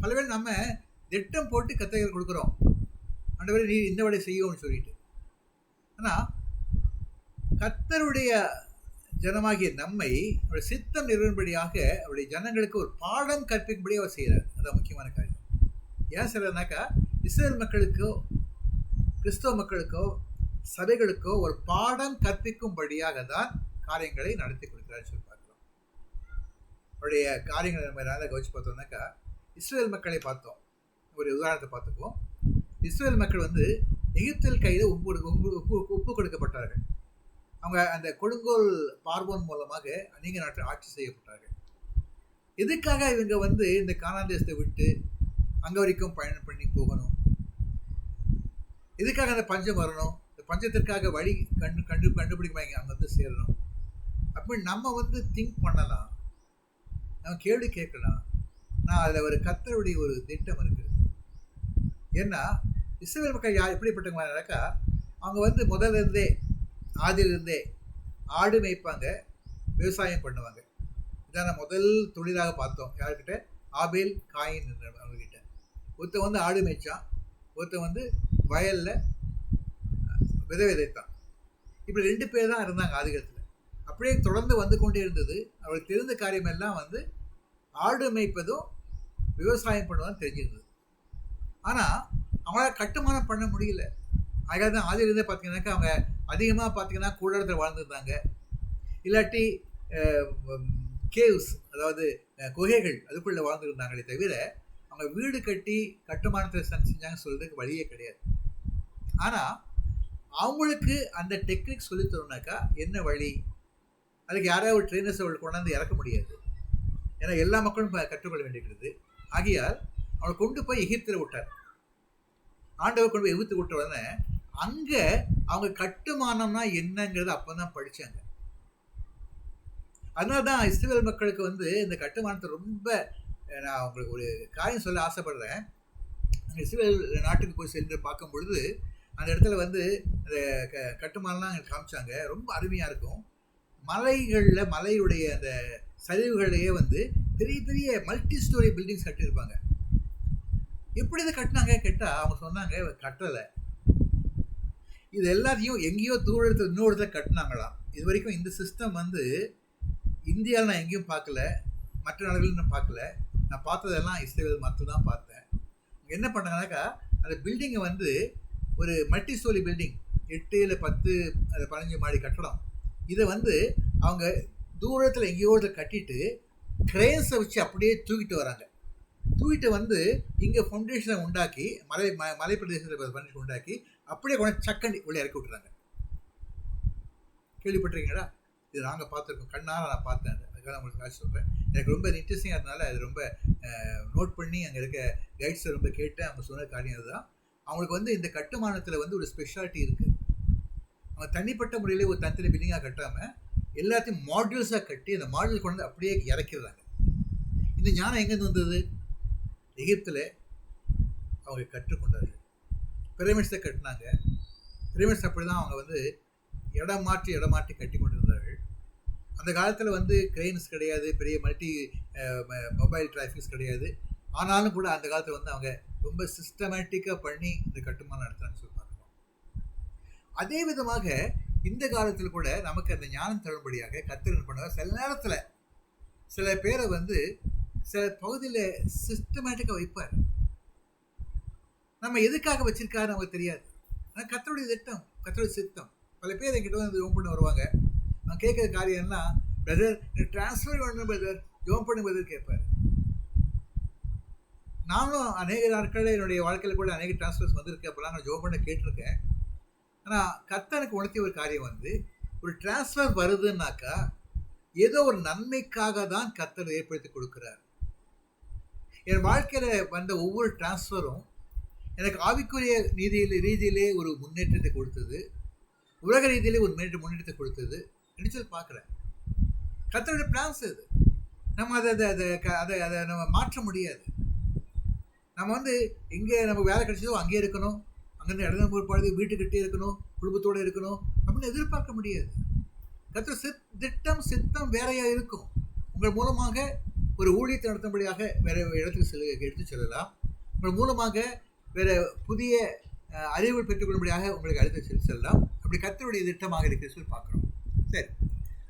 பலவேளை நம்ம திட்டம் போட்டு கர்த்தருக்கு கொடுக்குறோம், ஆண்டவரே நீ இந்த வழி செய்யும்னு சொல்லிட்டு. ஆனால் கர்த்தருடைய ஜனமாகிய நம்மை அவருடைய சித்தம் நிறைவேறும்படியாக அவருடைய ஜனங்களுக்கு ஒரு பாடம் கற்பிக்கும்படி அவர் செய்கிறார். அதுதான் முக்கியமான காரியம். ஏன் சொல்றதுனாக்கா, இஸ்ரேல் மக்களுக்கோ கிறிஸ்தவ மக்களுக்கோ சபைகளுக்கோ ஒரு பாடம் கற்பிக்கும்படியாக தான் காரியங்களை நடத்தி கொடுக்கிறான்னு சொல்லி பார்க்குறோம். அவருடைய காரியங்களை நம்ம நல்லா கவனிச்சு பார்த்தோம்னாக்கா, இஸ்ரேல் மக்களை பார்த்தோம். ஒரு உதாரணத்தை பார்த்துக்குவோம். இஸ்ரேல் மக்கள் வந்து எகிப்தில் கையில் உப்பு கொடுக்கப்பட்டார்கள். அவங்க அந்த கொடுங்கோல் பார்வோன் மூலமாக அநேக நாட்டில் ஆட்சி செய்யப்பட்டார்கள். எதுக்காக இவங்க வந்து இந்த கானான் தேசத்தை விட்டு அங்கே வரைக்கும் பயணம் பண்ணி போகணும்? எதுக்காக அந்த பஞ்சம் வரணும்? இந்த பஞ்சத்திற்காக வழி கண்டுபிடிக்க அங்கே வந்து சேரணும் அப்படின்னு நம்ம வந்து திங்க் பண்ணலாம், நம்ம கேள்வி கேட்கலாம். நான் அதில் ஒரு கர்த்தருடைய ஒரு திட்டம் இருக்குது. ஏன்னா இஸ்ரவேல் மக்கள் எப்படிப்பட்டவங்கனாக்கா, அவங்க வந்து முதல்ல இருந்தே ஆதியிலிருந்தே ஆடு மேய்ப்பாங்க, விவசாயம் பண்ணுவாங்க. இதான் நான் முதல் தொழிலாக பார்த்தோம். யார்கிட்ட? ஆபேல் காயின் அவங்ககிட்ட. ஒருத்தன் வந்து ஆடு மேய்ச்சான், ஒருத்தன் வந்து வயலில் விதைத்தான். இப்படி 2 பேர் தான் இருந்தாங்க ஆதிகாலத்தில். அப்படியே தொடர்ந்து வந்து கொண்டே இருந்தது. அவளுக்கு தெரிந்த காரியம் எல்லாம் வந்து ஆடு மேய்ப்பதும் விவசாயம் பண்ணுவதும் தெரிஞ்சிருந்தது. ஆனால் அவங்களால கட்டுமானம் பண்ண முடியல. அதுக்காக தான் ஆதியிலிருந்தே பார்த்தீங்கன்னாக்கா அவங்க அதிகமாக பார்த்தீங்கன்னா கூடாரத்தில் வாழ்ந்துருந்தாங்க. இல்லாட்டி கேவ்ஸ், அதாவது குகைகள், அதுக்குள்ளே வாழ்ந்துருந்தாங்களே தவிர அவங்க வீடு கட்டி கட்டுமானத்தை செஞ்சாங்க சொல்கிறதுக்கு வழியே கிடையாது. ஆனால் அவங்களுக்கு அந்த டெக்னிக் சொல்லி தரணுனாக்கா என்ன வழி? அதுக்கு யாராவது ஒரு ட்ரெயினர்ஸ் அவள் கொண்டாந்து இறக்க முடியாது. ஏன்னா எல்லா மக்களும் கற்றுக்கொள்ள வேண்டியிருக்கிறது. ஆகையால் அவளை கொண்டு போய் எகிப்தில் விட்டார். ஆண்டவர் கொண்டு போய் எகிப்து விட்ட உடனே அங்கே அவங்க கட்டுமானம்னா என்னங்கிறது அப்போ தான் படித்தாங்க. அதனால தான் இஸ்ரவேல் மக்களுக்கு வந்து இந்த கட்டுமானத்தை ரொம்ப, நான் உங்களுக்கு ஒரு காரியம் சொல்ல ஆசைப்படுறேன். அங்கே இஸ்ரவேல் நாட்டுக்கு போய் சென்று பார்க்கும் பொழுது அந்த இடத்துல வந்து அந்த கட்டுமானம்லாம் எங்களுக்கு காமிச்சாங்க. ரொம்ப அருமையாக இருக்கும். மலைகளில் மலையுடைய அந்த சரிவுகளையே வந்து பெரிய பெரிய மல்டி ஸ்டோரி பில்டிங்ஸ் கட்டியிருப்பாங்க. எப்படி இதை கட்டினாங்க கேட்டால் அவங்க சொன்னாங்க கட்டலை, இது எல்லாத்தையும் எங்கேயோ தூரத்தில் இன்னொரு இடத்துல கட்டினாங்களாம். இது வரைக்கும் இந்த சிஸ்டம் வந்து இந்தியாவில் நான் எங்கேயும் பார்க்கல, மற்ற நாடுகளில் நான் பார்க்கல. நான் பார்த்ததெல்லாம் இஸ்ரேல் மட்டும் தான் பார்த்தேன். என்ன பண்ணாங்கனாக்கா அந்த பில்டிங்கை வந்து ஒரு மல்டி ஸ்டோரி பில்டிங், 8 இல்லை 10 15 மாடி கட்டடம், இதை வந்து அவங்க தூரத்தில் எங்கேயோ கட்டிட்டு கிரேன்ஸை வச்சு அப்படியே தூக்கிட்டு வராங்க. தூக்கிட்டு வந்து இங்கே ஃபவுண்டேஷனை உண்டாக்கி மலை பிரதேசத்தில் ஃபவுண்டேஷன் உண்டாக்கி அப்படியே கொண்டு சக்கண்டி உள்ளே இறக்கி விட்டுறாங்க. கேள்விப்பட்டிருக்கீங்களா? இது நாங்கள் பார்த்துருக்கோம், கண்ணால் நான் பார்த்தேன். அதுக்காக உங்களுக்கு காசு சொல்கிறேன். எனக்கு ரொம்ப இன்ட்ரெஸ்டிங்காக இருந்தனால அது ரொம்ப நோட் பண்ணி அங்கே இருக்க கைட்ஸை ரொம்ப கேட்டேன். அவங்க சொன்ன காரியம் அதுதான். அவங்களுக்கு வந்து இந்த கட்டுமானத்தில் வந்து ஒரு ஸ்பெஷாலிட்டி இருக்குது. அவங்க தனிப்பட்ட முறையில் ஒரு தனித்தனி பில்டிங்காக கட்டாமல் எல்லாத்தையும் மாடியூல்ஸாக கட்டி அந்த மாடியூல் கொண்டு வந்து அப்படியே இறக்கிடுறாங்க. இந்த ஞானம் எங்கேருந்து வந்தது? எகிப்தில் அவங்க கற்றுக்கொண்டார்கள். பிரமிட்ஸை கட்டினாங்க. பிரமிட்ஸ் அப்படி தான் அவங்க வந்து இடம் மாற்றி கட்டி கொண்டிருந்தார்கள். அந்த காலத்தில் வந்து கிரெயின்ஸ் கிடையாது, பெரிய மல்டி மொபைல் டிராஃபிக்ஸ் கிடையாது. ஆனாலும் கூட அந்த காலத்தில் வந்து அவங்க ரொம்ப சிஸ்டமேட்டிக்காக பண்ணி இந்த கட்டுமானம் நடத்துகிறான்னு சொல்லி பார்க்குறோம். அதே விதமாக இந்த காலத்தில் கூட நமக்கு அந்த ஞானம் தரும்படியாக கர்த்தர் பண்ணுவார். சில நேரத்தில் சில பேரை வந்து சில பகுதியில் சிஸ்டமேட்டிக்காக வைப்பார். நம்ம எதுக்காக வச்சிருக்காரு நமக்கு தெரியாது. ஆனால் கர்த்தருடைய திட்டம், கர்த்தருடைய சித்தம். பல பேர் என்கிட்ட வந்து ஜோம் பண்ண வருவாங்க. நான் கேட்குற காரியம்லாம், பிரதர் டிரான்ஸ்ஃபர் பண்ணணும் பிரதர், ஜோம் பண்ணு பிரதர் கேட்பார். நானும் அநேக நாட்களில் என்னுடைய வாழ்க்கையில் கூட அநேக டிரான்ஸ்ஃபர்ஸ் வந்திருக்கு. அப்போலாம் நான் ஜோம் பண்ண கேட்டிருக்கேன். ஆனால் கர்த்தனுக்கு உணர்த்திய ஒரு காரியம் வந்து, ஒரு டிரான்ஸ்ஃபர் வருதுன்னாக்கா ஏதோ ஒரு நன்மைக்காக தான் கர்த்தர் ஏற்படுத்தி கொடுக்குறார். என் வாழ்க்கையில் வந்த ஒவ்வொரு டிரான்ஸ்ஃபரும் எனக்கு ஆவிக்குரிய ரீதியிலே ஒரு முன்னேற்றத்தை கொடுத்தது, உலக ரீதியிலே ஒரு முன்னேற்றத்தை கொடுத்தது என்று சொல்லி பார்க்குறேன். கர்த்தருடைய பிளான்ஸ் அது. நம்ம அதை நம்ம மாற்ற முடியாது. நம்ம வந்து எங்கே நமக்கு வேலை கிடைச்சதோ அங்கே இருக்கணும், அங்கேருந்து இடத்துல பொறுப்பாடு வீட்டுக்கிட்டே இருக்கணும், குடும்பத்தோடு இருக்கணும் அப்படின்னு எதிர்பார்க்க முடியாது. கர்த்தர் சித்தம் வேறையாக இருக்கும். உங்கள் மூலமாக ஒரு ஊழியத்தை நடத்தும்படியாக வேறு இடத்துக்கு எடுத்து செல்லலாம். உங்கள் மூலமாக வேறு புதிய அறிவுகள் பெற்றுக்கொள்ளும்படியாக உங்களுக்கு அழைத்து செல்லலாம். அப்படி கர்த்தருடைய திட்டமாக இருக்கிற சொல்லி பார்க்குறோம். சரி,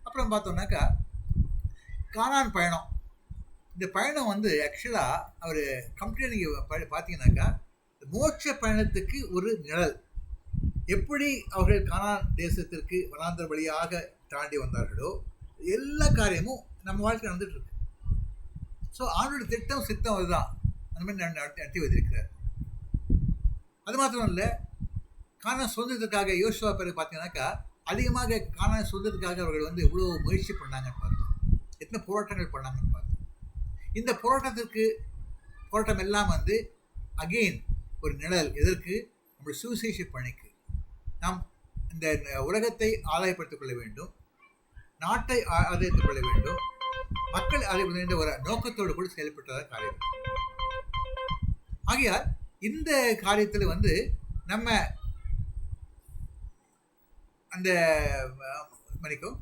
அப்புறம் பார்த்தோம்னாக்கா கானான் பயணம். இந்த பயணம் வந்து ஆக்சுவலாக அவர் கம்ப்ளீட்டாக நீங்கள் பார்த்தீங்கன்னாக்கா மோட்ச பயணத்துக்கு ஒரு நிழல். எப்படி அவர்கள் கானான் தேசத்திற்கு வனாந்தர வழியாக தாண்டி வந்தார்களோ எல்லா காரியமும் நம்ம வாழ்க்கை நடந்துட்டு இருக்கு. ஸோ ஆண்டோட திட்டம் சித்தம் அதுதான். அந்த மாதிரி நடத்தி வைத்திருக்கிறார். அது மாத்திரம் இல்லை, கானான் சுதந்திரத்துக்காக யோசுவா பிறகு பார்த்தீங்கன்னாக்கா அதிகமாக கானான் சுதந்திரத்துக்காக அவர்கள் வந்து எவ்வளோ முயற்சி பண்ணாங்கன்னு பார்த்தோம். எத்தனை போராட்டங்கள் பண்ணாங்கன்னு பார்த்தோம். இந்த போராட்டம் எல்லாம் வந்து அகெயின் ஒரு நிழல். எதற்கு? நம்முடைய சுவிசேஷ பணிக்கு. நாம் இந்த உலகத்தை ஆதாயப்படுத்திக் கொள்ள வேண்டும், நாட்டை ஆதாயத்துக் கொள்ள வேண்டும், மக்கள் அதை என்ற ஒரு நோக்கத்தோடு கூட செயல்பட்டதாக காரியம். ஆகையால் இந்த காரியத்தில் வந்து நம்ம அந்த மணிக்கும்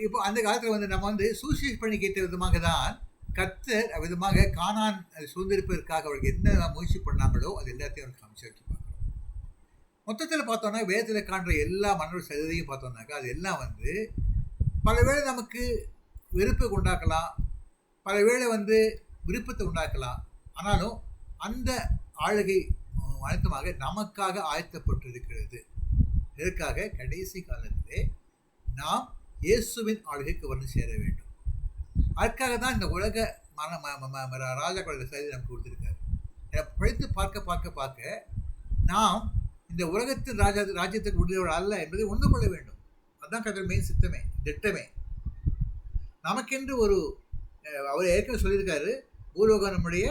இப்போ அந்த காலத்தில் வந்து நம்ம வந்து சூசைட் பண்ணி கேட்ட விதமாக தான் கர்த்தர் விதமாக கானான் சுதந்திரிப்பதற்காக அவருக்கு என்ன முயற்சி பண்ணாங்களோ அது எல்லாத்தையும் அவருக்கு காமிச்சு வச்சு பார்க்குறோம். மொத்தத்தில் பார்த்தோன்னா வேதத்தில் காண்ற எல்லா மன்னர்கள் சதவீதையும் பார்த்தோம்னாக்கா அது எல்லாம் வந்து பலவேளை நமக்கு வெறுப்பை உண்டாக்கலாம், பலவேளை வந்து விருப்பத்தை உண்டாக்கலாம். ஆனாலும் அந்த ஆளுகை அனைத்துமாக நமக்காக ஆயத்தப்பட்டிருக்கிறது. இதற்காக கடைசி காலத்திலே நாம் இயேசுவின் ஆளுகைக்கு வந்து சேர வேண்டும். அதற்காக தான் இந்த உலக ராஜாக்களோட செய்தி நமக்கு கொடுத்துருக்காரு. படித்து பார்க்க நாம் இந்த உலகத்தின் ராஜ்யத்துக்கு உடையவர்கள் அல்ல என்பதை உணர்ந்து கொள்ள வேண்டும். அதுதான் கர்த்தர் மெயின் சித்தமே, திட்டமே. நமக்கென்று ஒரு அவர் ஏற்கனவே சொல்லியிருக்காரு, பூலோகம் நம்முடைய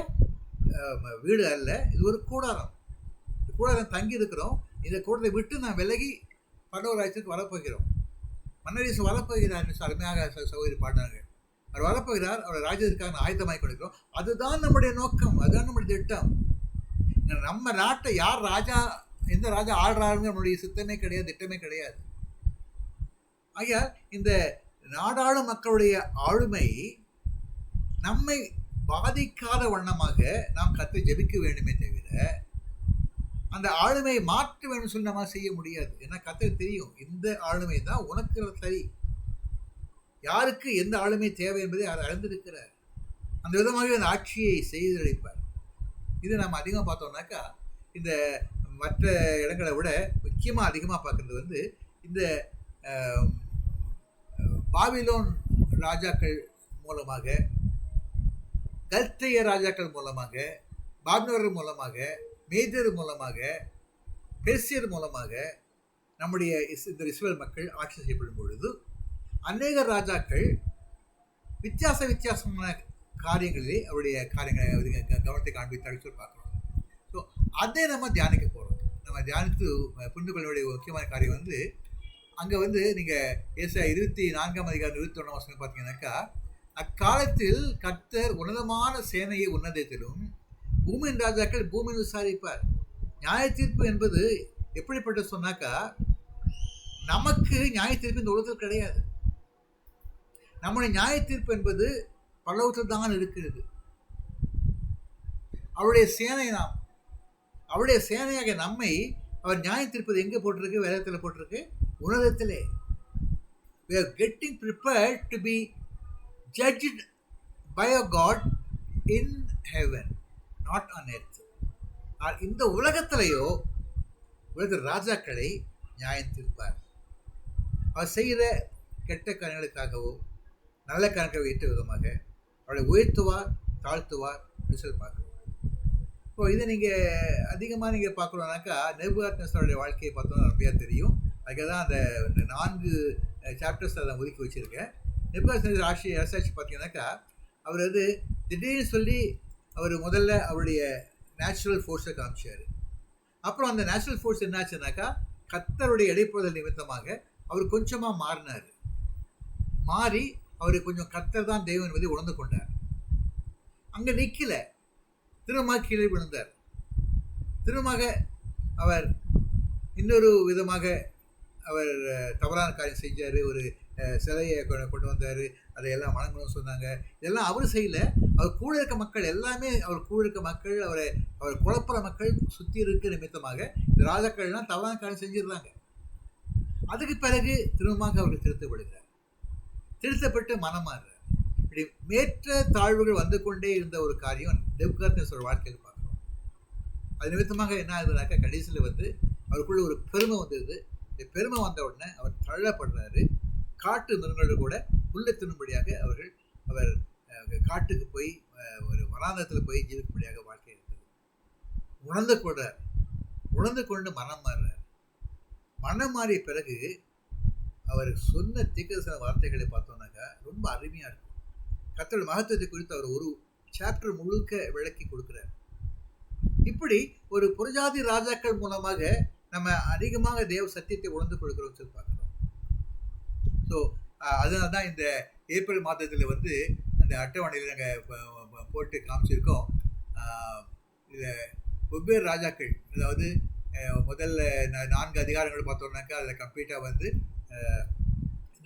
வீடு அல்ல, இது ஒரு கூடாரம். இந்த கூடாரம் தங்கி இருக்கிறோம். இந்த கூடத்தை விட்டு நான் விலகி பரலோக ராஜ்யத்துக்கு வரப்போகிறோம். மன்னரீசு வரப்போகிறார் என்று அருமையாக சகோதரி பாடினார்கள். அவர் வரப்போகிறார், அவர் ராஜ்யத்திற்காக ஆயத்தமாகி கொடுக்கிறோம். அதுதான் நம்முடைய நோக்கம், அதுதான் நம்முடைய திட்டம். நம்ம நாட்டை யார் ராஜா, எந்த ராஜா ஆள்றாருங்க நம்முடைய சித்தமே கிடையாது, திட்டமே கிடையாது. ஆகையால் இந்த நாடாளும் மக்களுடைய ஆளுமை நம்மை பாதிக்காத வண்ணமாக நாம் கத்தை ஜெபிக்க வேண்டுமே தவிர அந்த ஆளுமையை மாற்ற வேண்டும் சொல்லி நம்ம செய்ய முடியாது. ஏன்னா கர்த்தருக்கு தெரியும் இந்த ஆளுமை தான் உனக்கு சரி, யாருக்கு எந்த ஆளுமை தேவை என்பதை அவர் அறிந்திருக்கிறார். அந்த விதமாக அந்த ஆட்சியை செய்தளிப்பார். இது நம்ம அதிகமாக பார்த்தோம்னாக்கா இந்த மற்ற இடங்களை விட முக்கியமாக அதிகமாக பார்க்குறது வந்து இந்த பாபிலோன் ராஜாக்கள் மூலமாக, கல்தைய ராஜாக்கள் மூலமாக, பாபிலோனர் மூலமாக, மேதர் மூலமாக, பெர்சியர் மூலமாக நம்முடைய இந்த இஸ்ரேல் மக்கள் ஆட்சி செய்யப்படும் பொழுது அநேக ராஜாக்கள் வித்தியாசமான காரியங்களிலே அவருடைய காரியங்களை கவனத்தை காண்பித்தார்கள் சொல்லி பார்க்குறோம். ஸோ அதை நம்ம தியானிக்க போகிறோம். நம்ம தியானித்து புரிந்து கொள்ள வேண்டிய முக்கியமான காரியம் வந்து அங்கே வந்து நீங்கள் ஏசாயா 24 அதிகாரம் 21 வசனம் பார்த்தீங்கன்னாக்கா, அக்காலத்தில் கர்த்தர் உன்னதமான சேனையை உன்னதத்திலும் பூமியின் ராஜாக்கள் பூமியின் விசாரிப்பார். நியாய தீர்ப்பு என்பது எப்படிப்பட்ட சொன்னாக்கா, நமக்கு நியாய தீர்ப்பு இந்த உலகத்தில் கிடையாது. நம்முடைய நியாய தீர்ப்பு என்பது பரலோகத்தில் தான் இருக்கிறது. அவருடைய சேனை நாம், அவருடைய சேனையாக நம்மை அவர் நியாய தீர்ப்பது எங்கே போட்டிருக்கு? வேதத்தில் போட்டிருக்கு, உலகத்திலே. We are getting prepared to be judged by a God in heaven, not on earth. இந்த உலகத்திலேயோ உலக ராஜாக்களை நியாயம் தீர்ப்பார். அவர் செய்கிற கெட்ட காரியங்களுக்காகவோ நல்ல காரியங்களை ஏற்ற விதமாக அவளை உயர்த்துவார், தாழ்த்துவார் ரிசல்ட் பார்க்கணும். இப்போ இதை நீங்கள் அதிகமாக நீங்கள் பார்க்கணுன்னாக்கா நேபுகாத்நேசருடைய வாழ்க்கையை பார்த்தோம்னா நிறையா தெரியும். அதுக்காக தான் அந்த 4 சாப்டர்ஸ் அதை ஒதுக்கி வச்சுருக்கேன். நேபுகாத்நேசர் அரசாட்சி பார்த்தீங்கன்னாக்கா அவர் வந்து திடீர்னு சொல்லி அவர் முதல்ல அவருடைய நேச்சுரல் ஃபோர்ஸை காமிச்சார். அப்புறம் அந்த நேச்சுரல் ஃபோர்ஸ் என்னாச்சுனாக்கா கர்த்தருடைய இடைப்படுதல் நிமித்தமாக அவர் கொஞ்சமாக மாறினார். மாறி அவர் கொஞ்சம் கர்த்தர் தான் தெய்வம் என்பதை உணர்ந்து கொண்டார். அங்கே நிற்கல, திரும்ப கீழே விழுந்தார். திரும்ப அவர் இன்னொரு விதமாக அவர் தவறான காரியம் செஞ்சார். ஒரு சிலையை கொண்டு வந்தார், அதையெல்லாம் வணங்கணும்னு சொன்னாங்க. இதெல்லாம் அவர் செய்யலை, அவர் கூட இருக்க மக்கள் எல்லாமே, அவர் கூட இருக்க மக்கள், அவர் குழப்புற மக்கள் சுற்றி இருக்க நிமித்தமாக இந்த ராஜாக்கள்லாம் தவறான காரியம் செஞ்சிடுறாங்க. அதுக்கு பிறகு திரும்பமாக அவருக்கு திருத்தப்படுகிறார். திருத்தப்பட்டு மனம் மாறுறார். இப்படி மேற்ற தாழ்வுகள் வந்து கொண்டே இருந்த ஒரு காரியம் நேபுகாத்நேசர் வாழ்க்கையில் பார்க்குறோம். அது நிமித்தமாக என்ன ஆகுதுனாக்கா கடைசியில் வந்து அவருக்குள்ள ஒரு பெருமை வந்தது. இந்த பெருமை வந்த உடனே அவர் தள்ளப்படுறாரு. காட்டு மிருகங்களோடு கூட புல்லை தின்னும்படியாக அவர் காட்டுக்கு போய் ஒரு வனாந்தரத்தில் போய் ஜீவிக்கும்படியாக வாழ்க்கை இருக்குது. உணர்ந்து கொண்டு மனம் மாறுறார். மனம் மாறிய பிறகு அவர் சொன்ன தீர்க்கதரிசன வார்த்தைகளை பார்த்தோம்னாக்கா ரொம்ப அருமையாக இருக்கும். கர்த்தருடைய மகத்துவத்தை குறித்து அவர் ஒரு சாப்டர் முழுக்க விளக்கி கொடுக்குறார். இப்படி ஒரு புறஜாதி ராஜாக்கள் மூலமாக நம்ம அதிகமாக தேவ சத்தியத்தை உணர்ந்து கொடுக்குறோம் சொல்லி பார்க்குறோம். ஸோ அதனால தான் இந்த ஏப்ரல் மாதத்தில் வந்து அந்த அட்டவணையில் நாங்கள் போட்டு காமிச்சிருக்கோம். இதில் வெவ்வேறு ராஜாக்கள், அதாவது முதல்ல 4 அதிகாரங்கள் பார்த்தோம்னாக்கா அதில் கம்ப்ளீட்டாக வந்து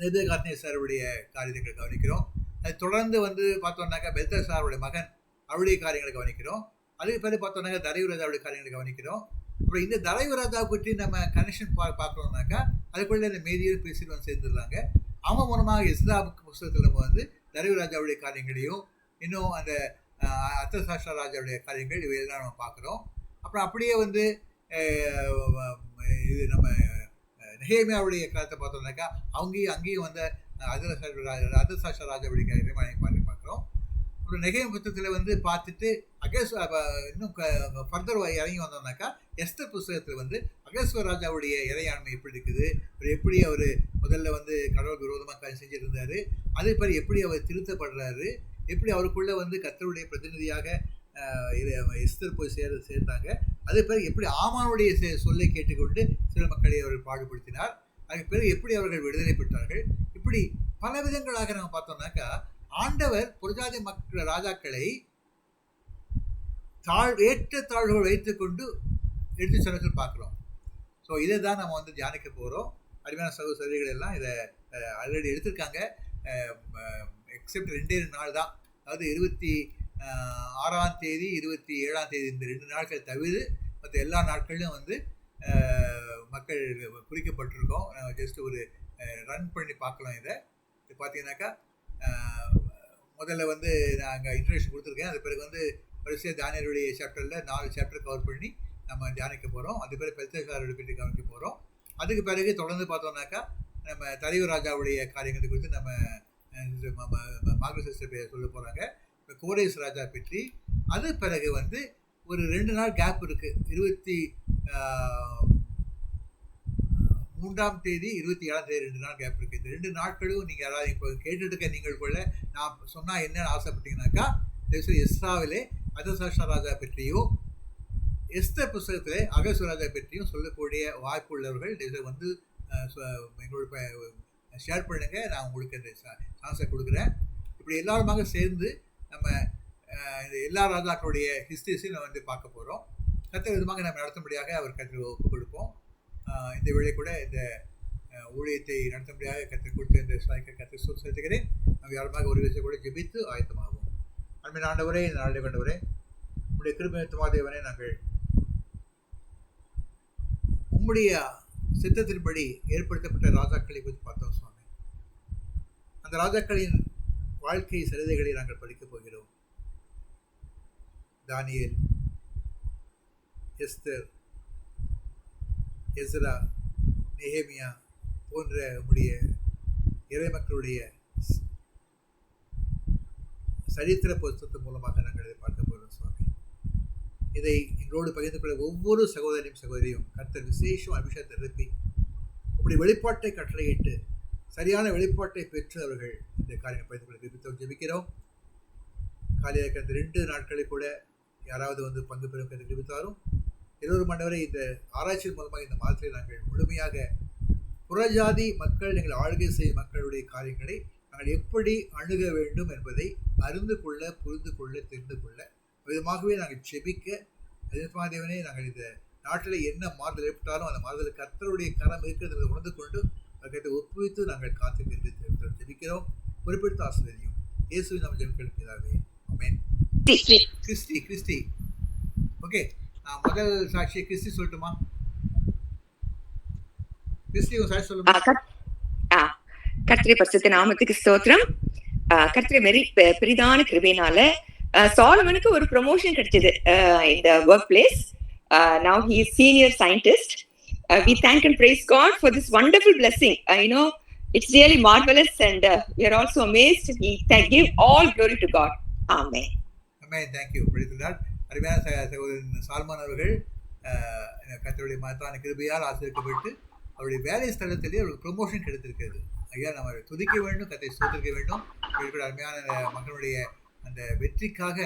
நேபுகாத்நேசருடைய காரியங்களை கவனிக்கிறோம். அது தொடர்ந்து வந்து பார்த்தோம்னாக்கா பெல்தசாருடைய மகன் அவருடைய காரியங்களை கவனிக்கிறோம். அதுக்கு பிறகு பார்த்தோம்னாக்கா தரியு ராஜாவுடைய காரியங்களை கவனிக்கிறோம். அப்புறம் இந்த தரியு ராஜாவை பற்றி நம்ம கனெக்ஷன் பார்க்கணும்னாக்கா அதுக்குள்ளே இந்த மேதியர் பேசிடுவான் சேர்ந்துடுறாங்க. அவங்க மூலமாக இஸ்லாமுக்கு புஸ்தகத்தில் நம்ம வந்து தரியு ராஜாவுடைய காரியங்களையும் இன்னும் அந்த அர்தசாஷ்டா ராஜாவுடைய காரியங்கள் இவையெல்லாம் நம்ம பார்க்குறோம். அப்புறம் அப்படியே வந்து இது நம்ம நெகேமியாவுடைய காலத்தை பார்த்தோம்னாக்கா அங்கேயும் வந்து அர்தசாஷ்டா ராஜாவுடைய காரியங்களை பார்க்குறோம். அப்புறம் நெகேமியா புத்தகத்தில் வந்து பார்த்துட்டு இன்னும் ஃபர்தர் இறங்கி வந்தோம்னாக்கா எஸ்தர் புஸ்தகத்தில் வந்து அகஸ்வர ராஜாவுடைய இறையாண்மை எப்படி இருக்குது, எப்படி அவர் முதல்ல வந்து கடவுளுக்கு விரோதமாக செஞ்சுருந்தார், அதே மாதிரி எப்படி அவர் திருத்தப்படுறாரு, எப்படி அவருக்குள்ளே வந்து கர்த்தருடைய பிரதிநிதியாக எஸ்தர் போய் சேர்ந்தாங்க, அதே பிறகு எப்படி ஆமானுடைய சொல்லை கேட்டுக்கொண்டு சில மக்களை அவர் பாடுபடுத்தினார், அதுக்கு பிறகு எப்படி அவர்கள் விடுதலை பெற்றார்கள். இப்படி பல விதங்களாக நம்ம பார்த்தோம்னாக்கா ஆண்டவர் புரஜாதி மக்கள் ராஜாக்களை ஏற்ற தாழ்வுகள் வைத்துக்கொண்டு எடுத்து செல்ல பார்க்குறோம். ஸோ இதை தான் நம்ம வந்து தியானிக்க போகிறோம். அருமையான சகோதரிகள் எல்லாம் இதை ஆல்ரெடி எடுத்திருக்காங்க. எக்ஸப்ட் 2 நாள் தான், அதாவது 26ஆம் தேதி 27ஆம் தேதி இந்த 2 நாட்கள் தவிர மற்ற எல்லா நாட்களிலும் வந்து மக்கள் குறிக்கப்பட்டிருக்கோம். ஜஸ்ட் ஒரு ரன் பண்ணி பார்க்கலாம். இதை பார்த்தீங்கன்னாக்கா முதல்ல வந்து நாங்கள் இன்ட்ரடக்ஷன் கொடுத்துருக்கேன். அது பிறகு வந்து வரிசையாக தானியேலுடைய சாப்டரில் 4 சாப்டர் கவர் பண்ணி நம்ம தியானிக்க போகிறோம். அது பிறகு பெல்தசாரை பற்றி கவனிக்க போகிறோம். அதுக்கு பிறகு தொடர்ந்து பார்த்தோம்னாக்கா நம்ம தரியு ராஜாவுடைய காரியங்களை குறித்து நம்ம மார்கரெட் சிஸ்டர் சொல்ல போகிறாங்க. கோரேஸ் ராஜா பற்றி. அது பிறகு வந்து ஒரு 2 நாள் கேப் இருக்குது. 23ஆம் தேதி 27ஆம் தேதி 2 நாள் கேப் இருக்குது. இந்த 2 நாட்களும் நீங்கள் யாராவது இப்போ கேட்டுட்டு நீங்களுக்குள்ள நான் சொன்னால் என்னென்னு ஆசைப்பட்டீங்கன்னாக்கா எஸ்ராவிலே அர்தசாஷ்டா ராஜா பற்றியும் எஸ்தர் புஸ்தகத்திலே அகஸ்வர ராஜா பற்றியும் சொல்லக்கூடிய வாய்ப்பு உள்ளவர்கள் இதை வந்து எங்களோட ஷேர் பண்ணுங்க. நான் உங்களுக்கு இந்த சான்ஸை கொடுக்குறேன். இப்படி எல்லாருமாக சேர்ந்து நம்ம எல்லா ராஜாக்களுடைய ஹிஸ்ட்ரிஸையும் நம்ம வந்து பார்க்க போகிறோம். கர்த்தர் விதமாக நம்ம நடத்தும்படியாக அவர் கர்த்தர் ஒப்பு கொடுப்போம். இந்த வேளை கூட இந்த ஊழியத்தை நடத்தும்படியாக கர்த்தர் கொடுத்த இந்த கர்த்தர் செலுத்துகிறேன். நம்ம யாருமாக ஒரு விஷயம் கூட ஜெபித்து ஆயத்தமாகும். அன்பின் ஆண்டவரே, இந்த நாளை கண்டவரே, உங்களுடைய கிருபை தேவனே, நாங்கள் உம்முடைய சித்தத்தின்படி ஏற்படுத்தப்பட்ட ராஜாக்களை குறித்து பார்த்தோம் சுவாமி. அந்த ராஜாக்களின் வாழ்க்கை சரிதைகளை நாங்கள் படிக்கப் போகிறோம். தானியேல், எஸ்தர், எஸ்ரா, நெகேமியா போன்ற உம்முடைய இறைமக்களுடைய சரித்திர புத்தகத்தின் மூலமாக நாங்கள் இதை பார்க்க போகிறோம் சுவாமி. இதை எங்களோடு பகிர்ந்து கொள்ள ஒவ்வொரு சகோதரியும் கர்த்தர் விசேஷம் அபிஷேகத்தை எழுப்பி அப்படி வெளிப்பாட்டை கட்டளையிட்டு சரியான வெளிப்பாட்டை பெற்று அவர்கள் இந்த காரியங்கள் பகிர்ந்து கொள்ள விருப்பத்தோடு ஜெபிக்கிறோம். காலையில் கடந்த 2 நாட்களை கூட யாராவது வந்து பங்கு பெறும் விருப்பத்தாரும் எல்லோரும் ஆண்டவரை இந்த ஆராய்ச்சியின் மூலமாக இந்த மாதத்தில் நாங்கள் முழுமையாக புறஜாதி மக்கள் எங்கள் ஆளுகை செய்யும் மக்களுடைய காரியங்களை நாங்கள் எப்படி அணுக வேண்டும் என்பதை அறிந்து கொள்ள, புரிந்து கொள்ள, தெரிந்து கொள்ள விதமாகவே நாங்கள் செபிக்க, தேவனே, நாங்கள் இந்த நாட்டில் என்ன மாறுதல் ஏற்பட்டாலும் அந்த மாறுதல் கர்த்தருடைய கரம் இருக்கிறது என்பதை உணர்ந்து கொண்டு அவர்கிட்ட ஒப்புவித்து நாங்கள் காத்து ஜெபிக்கிறோம். பொறுப்பெடுத்து ஆசீர்வதியும். இயேசுவின் நாமத்தில் ஜெபிக்கிறதாவே. ஆமென். Christie okay. நான் முதல் சாட்சியை கிறிஸ்டி சொல்லட்டுமா? கிறிஸ்டி ஒரு சாட்சி சொல்லுமா? கர்த்தருடைய பரிசுத்த நாமத்துக்கு ஸ்தோத்திரம். கர்த்தருடைய பெரிதான கிருபையினால சாலமனுக்கு ஒரு ப்ரமோஷன் கிடைச்சது இந்த work place. Now he is senior scientist. We thank and praise God for this wonderful blessing. It's really marvelous and we are also amazed. We give all glory to God. Amen. Amen. Thank you. அருமையான சகோதரன் salmon அவர்கள் கர்த்தருடைய மகத்தான கிருபையால் ஆசீர்வதிக்கப்பட்டு அவருடைய வேலை ஸ்தலத்திலே அவருக்கு ப்ரொமோஷன் கிடைத்திருக்கிறது. ஐயா, நம்ம துதிக்க வேண்டும், கர்த்தரை ஸ்தோத்திரிக்க வேண்டும். இருக்கிற அருமையான மக்களுடைய அந்த வெற்றிக்காக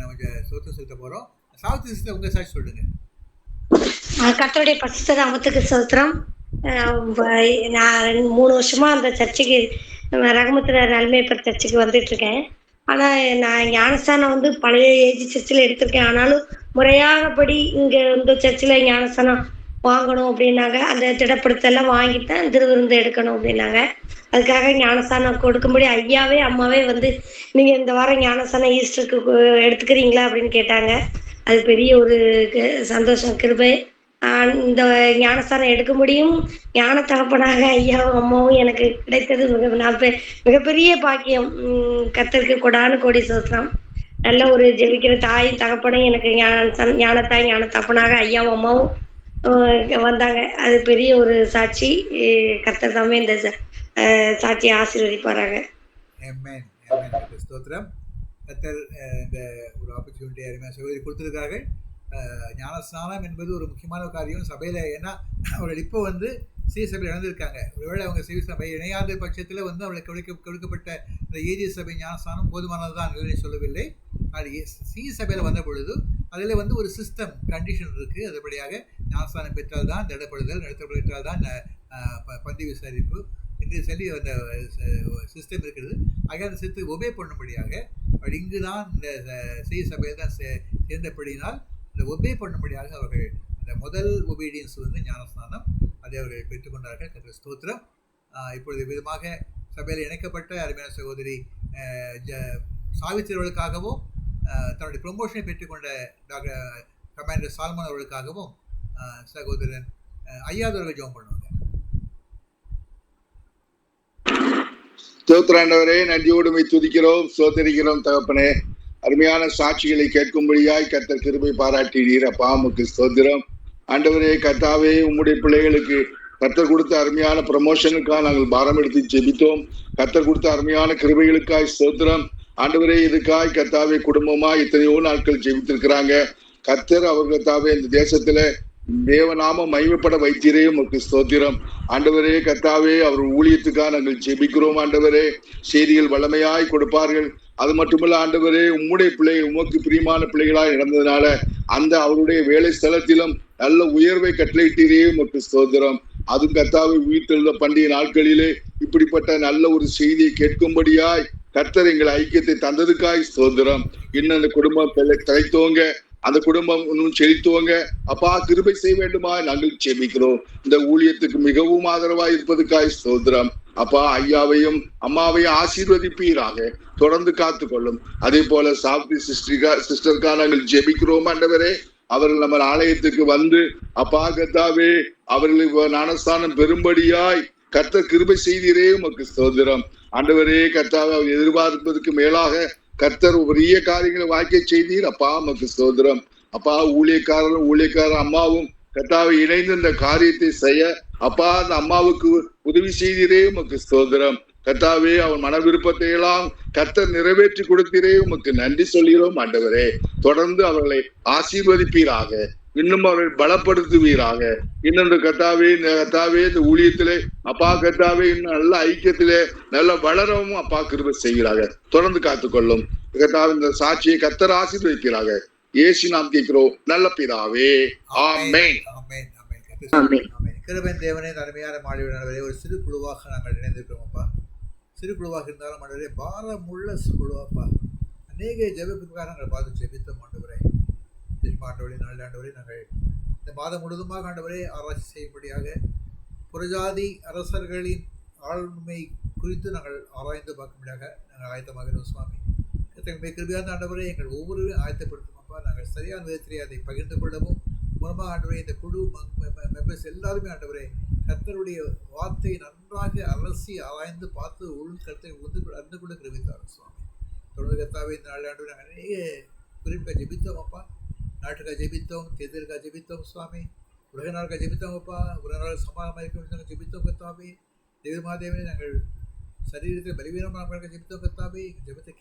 நம்ம ஸ்தோத்திரம் செலுத்த போகிறோம். சாவித்திரி சிஸ்டர், உங்கள் சாட்சி சொல்லுங்க. கர்த்தருடைய பரிசுத்த நாமத்துக்கு ஸ்தோத்திரம். நான் 3 வருஷமா அந்த சர்ச்சுக்கு ரகமத்துல நன்மைப்பர் சர்ச்சுக்கு வந்துட்டு இருக்கேன். ஆனால் நான் ஞானஸ்தானம் வந்து பழைய ஏஜி சர்ச்சில் எடுத்திருக்கேன். ஆனாலும் முறையாகப்படி இங்கே இந்த சர்ச்சில் ஞானஸ்தானம் வாங்கணும் அப்படின்னாங்க. அந்த திடப்படுத்தெல்லாம் வாங்கிட்டு தான் திருவிருந்து எடுக்கணும் அப்படின்னாங்க. அதுக்காக ஞானஸ்தானம் கொடுக்கும்படி ஐயாவே அம்மாவே வந்து நீங்கள் இந்த வாரம் ஞானஸ்தானம் ஈஸ்டருக்கு எடுத்துக்கிறீங்களா அப்படின்னு கேட்டாங்க. அது பெரிய ஒரு சந்தோஷம், கிருபை. இந்த ஞானஸ்தானம் எடுக்க முடியும் ஞான தகப்பனாக ஐயாவும் அம்மாவும் எனக்கு கிடைத்தது மிகப்பெரிய பாக்கியம். கர்த்தருக்கு கொடான கோடி சோத்திரம். நல்ல ஒரு ஜெபிக்கிற தாய் தகப்பனும் எனக்கு ஞானத்தாய் ஞான தகப்பனாக ஐயாவும் அம்மாவும் வந்தாங்க. அது பெரிய ஒரு சாட்சி. கர்த்தர் தாமே இந்த சாட்சியை ஆசீர்வதிப்பாராங்க. ஆமென் ஆமென். ஸ்தோத்திரம். கர்த்தர் இந்த ஒரு ஆப்பர்ச்சுனிட்டி அருமையாக சகோதரி கொடுத்துருக்கார்கள். ஞானஸ்நானம் என்பது ஒரு முக்கியமான காரியம் சபையில். ஏன்னா அவர்கள் இப்போ வந்து சி சபையில் இணைந்திருக்காங்க. ஒருவேளை அவங்க சி சபை இணையாத பட்சத்தில் வந்து அவர்களுக்கு கொடுக்கப்பட்ட இந்த ஏஜி சபை ஞானஸ்நானம் போதுமானது தான் இல்லை சொல்லவில்லை. அது சி சபையில் வந்த பொழுது அதில் வந்து ஒரு சிஸ்டம் கண்டிஷன் இருக்குது. அதுபடியாக ஞானஸ்நானம் பெற்றால் தான் திடப்படுதல், நடத்தப்பட்டால் தான் பந்தி விசாரிப்பு என்று சொல்லி அந்த சிஸ்டம் இருக்கிறது. ஆக அந்த சிஸ்டத்தை ஒபே பண்ணும்படியாக இங்கு தான் இந்த சி சபையில் தான் சேர்ந்தபடினால் இந்த ஒபே பண்ணும்படியாக அவர்கள் அந்த முதல் ஒபீடியன்ஸ் வந்து ஞானஸ்நானம் அதை அவர்கள் பெற்றுக்கொண்டார்கள். கர்த்தர் ஸ்தோத்திரம். இப்பொழுது விதமாக சபையில் இணைக்கப்பட்ட அருமையான சகோதரி சாவித்திரி அவர்களுக்காகவும் தன்னுடைய ப்ரொமோஷனை பெற்றுக்கொண்ட டாக்டர் கமாண்டர் சால்மன் அவர்களுக்காகவும் சகோதரன் ஐயாதவர்கள் ஜெபம் பண்ணுவாங்க. ஸ்தோத்திராண்டவரே, நன்றியோடுமை துதிக்கிறோம், ஸ்தோத்தரிக்கிறோம் தகப்பனே. அருமையான சாட்சிகளை கேட்கும்படியாய் கர்த்தர் கிருபை பாராட்டினீர். அப்பா உமக்கு ஸ்தோத்திரம். ஆண்டவரே கர்த்தாவே, உம்முடைய பிள்ளைகளுக்கு கர்த்தர் கொடுத்த அருமையான ப்ரமோஷனுக்காக நாங்கள் பாரம் எடுத்து ஜெபித்தோம். கர்த்தர் கொடுத்த அருமையான கிருபைகளுக்காய் ஸ்தோத்திரம். ஆண்டவரே இதுக்காய் கர்த்தாவே குடும்பமா எத்தனையோ நாட்கள் ஜெபித்திருக்கிறாங்க. கர்த்தர் அவர் கர்த்தாவே இந்த தேசத்துல தேவநாம மகிமைப்பட வைத்தீரே உமக்கு ஸ்தோத்திரம். ஆண்டவரே கர்த்தாவே, அவர் ஊழியத்துக்காக நாங்கள் ஜெபிக்கிறோம். ஆண்டவரே செய்திகள் வல்லமையாய் கொடுப்பார்கள். அது மட்டுமல்ல ஆண்டவரே, உம்முடைய பிள்ளைகள் உமக்கு பிரியமான பிள்ளைகளாய் நடந்ததுனால அந்த அவருடைய வேலை ஸ்தலத்திலும் நல்ல உயர்வை கட்டளையிட்டீரே உமக்கு ஸ்தோத்திரம். அது கர்த்தாவை உயிர்த்தெழுந்த பண்டிகை நாட்களிலே இப்படிப்பட்ட நல்ல ஒரு செய்தியை கேட்கும்படியாய் கர்த்தர் எங்கள் ஐக்கியத்தை தந்ததுக்காய் ஸ்தோத்திரம். இன்னும் அந்த குடும்பம் தலைத்தோங்க, அந்த குடும்பம் இன்னும் செழித்துவங்க. அப்பா கிருபை செய்ய வேண்டுமா நாங்கள் ஜெபிக்கிறோம். இந்த ஊழியத்துக்கு மிகவும் ஆதரவாய் இருப்பதுக்காய் ஸ்தோத்திரம். அப்பா ஐயாவையும் அம்மாவையும் ஆசீர்வதிப்பீராக, தொடர்ந்து காத்துக்கொள்ளும். அதே போல சாப்தி சிஸ்டருக்கா நாங்கள் ஜெபிக்கிறோம். ஆண்டவரே அவர்கள் நம்ம ஆலயத்துக்கு வந்து அப்பா கர்த்தாவே அவர்களுக்கு ஞானஸ்தானம் பெரும்படியாய் கர்த்தர் கிருபை செய்தீரே உமக்கு ஸ்தோத்திரம். ஆண்டவரே கர்த்தாவை அவர் எதிர்பார்ப்பதற்கு மேலாக கர்த்தர் பெரிய காரியங்களை வாய்க்க செய்தீர். அப்பா உமக்கு ஸ்தோத்திரம். அப்பா ஊழியக்காரர் அம்மாவும் கர்த்தாவை இணைந்து இந்த காரியத்தை செய்ய அப்பா அந்த அம்மாவுக்கு உதவி செய்தீரே உமக்கு ஸ்தோத்திரம். கர்த்தாவே அவன் மன விருப்பத்தை எல்லாம் கர்த்தர் நிறைவேற்றி கொடுத்தீரே உமக்கு நன்றி சொல்கிறோம். ஆண்டவரே தொடர்ந்து அவர்களை ஆசீர்வதிப்பீராக, இன்னும் அவர்கள் பலப்படுத்துவீராக. இன்னொன்று கர்த்தாவே இந்த ஊழியத்திலே அப்பா கர்த்தாவே இன்னும் நல்ல ஐக்கியத்திலே நல்ல வளரவும் அப்பா கிருபை செய்கிறாங்க. தொடர்ந்து காத்துக்கொள்ளும் கர்த்தாவே. இந்த சாட்சியை கர்த்தர் ஆசீர்வதிப்பீராக. இயேசு நாம் கேட்கிறோம் நல்ல பிதாவே, ஆமென். கிருபையின் தேவனே, அருமையான மாணவர்களே, ஒரு சிறு குழுவாக நாங்கள் இணைந்திருக்கிறோம் அப்பா. சிறு குழுவாக இருந்தாலும் ஆண்டவரே பாரமுள்ள குழுவாப்பா. அநேக ஜெபத்துக்காக நாங்கள் பார்த்து ஜெபித்தோம் ஆண்டவரே. ஆண்டவரே நாள் ஆண்டவரே நாங்கள் இந்த மாதம் முழுதுமாக ஆண்டவரே ஆராய்ச்சி செய்யும்படியாக புறஜாதி அரசர்களின் ஆளுமை குறித்து நாங்கள் ஆராய்ந்து பார்க்கும்படியாக நாங்கள் ஆயத்தமாகிறோம் சுவாமி. எங்கள் கிருபையான ஆண்டவரே எங்கள் ஒவ்வொருவரையும் ஆயத்தப்படுத்தும். நாங்கள் சரியான விதத்திலே அதை பகிர்ந்து கொள்ளவும் மூலமாக ஆண்டவரே இந்த குழு மெம்பர்ஸ் எல்லாருமே ஆண்டவரே கர்த்தருடைய வார்த்தையை நன்றாக அலசி ஆராய்ந்து பார்த்து கருத்தை அறிந்து கொள்ள கிருபித்தார் சுவாமி. தொடர்ந்து கர்த்தாவே இந்த நாள் ஆண்டவரே அநேக குறிப்பாக ஜெபித்தோம் அப்பா. நாட்டுக்காக ஜெபித்தோம், தேர்தலுக்காக ஜெபித்தோம் சுவாமி. உலக நாளுக்காக ஜெபித்தோம் அப்பா. உலக நாள் சமாதானமாக இருக்க ஜெபித்தோம் கர்த்தாவே. தேவமாதேவனே நாங்கள் சரீரத்தில் பலவீனமாக ஜெபித்தோம் கர்த்தாவே. ஜெபத்தை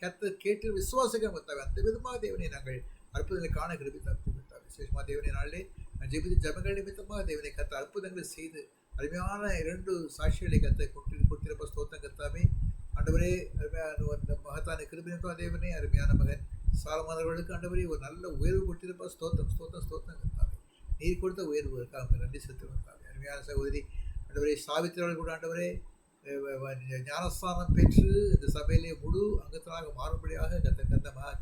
கேட்டு விசுவாசிக்கிறோம் கர்த்தாவே. அந்த விதமாக தேவனை நாங்கள் அற்புதங்களை காண கிருபித்தார் கர்த்தாவே. விசேஷமாக தேவனை நாளிலே நான் ஜெபித்து ஜபங்கள் நிமித்தமாக தேவனை கத்த அற்புதங்களை செய்து அருமையான 2 சாட்சிகளை கத்த கொடுத்திருப்ப ஸ்தோத்திரம் கர்த்தாவே. ஆண்டவரே அருமையான மகத்தான கிருபையாக தேவனே அருமையான மகன் சாலமானவர்களுக்கு ஆண்டவரே ஒரு நல்ல உயர்வு கொடுத்திருப்பா ஸ்தோத்திரம் ஸ்தோத்திரம் ஸ்தோத்திரம் கர்த்தாவே. நீர் கொடுத்த உயர்வுக்காக நன்றி செலுத்தும் கர்த்தாவே. அருமையான சகோதரி ஆண்டவரே சாவித்திரர்கள் கூட ஆண்டவரே ஞானஸ்தானம் பெற்று இந்த சபையிலே முழு அங்கத்தனாக மாறும்படியாக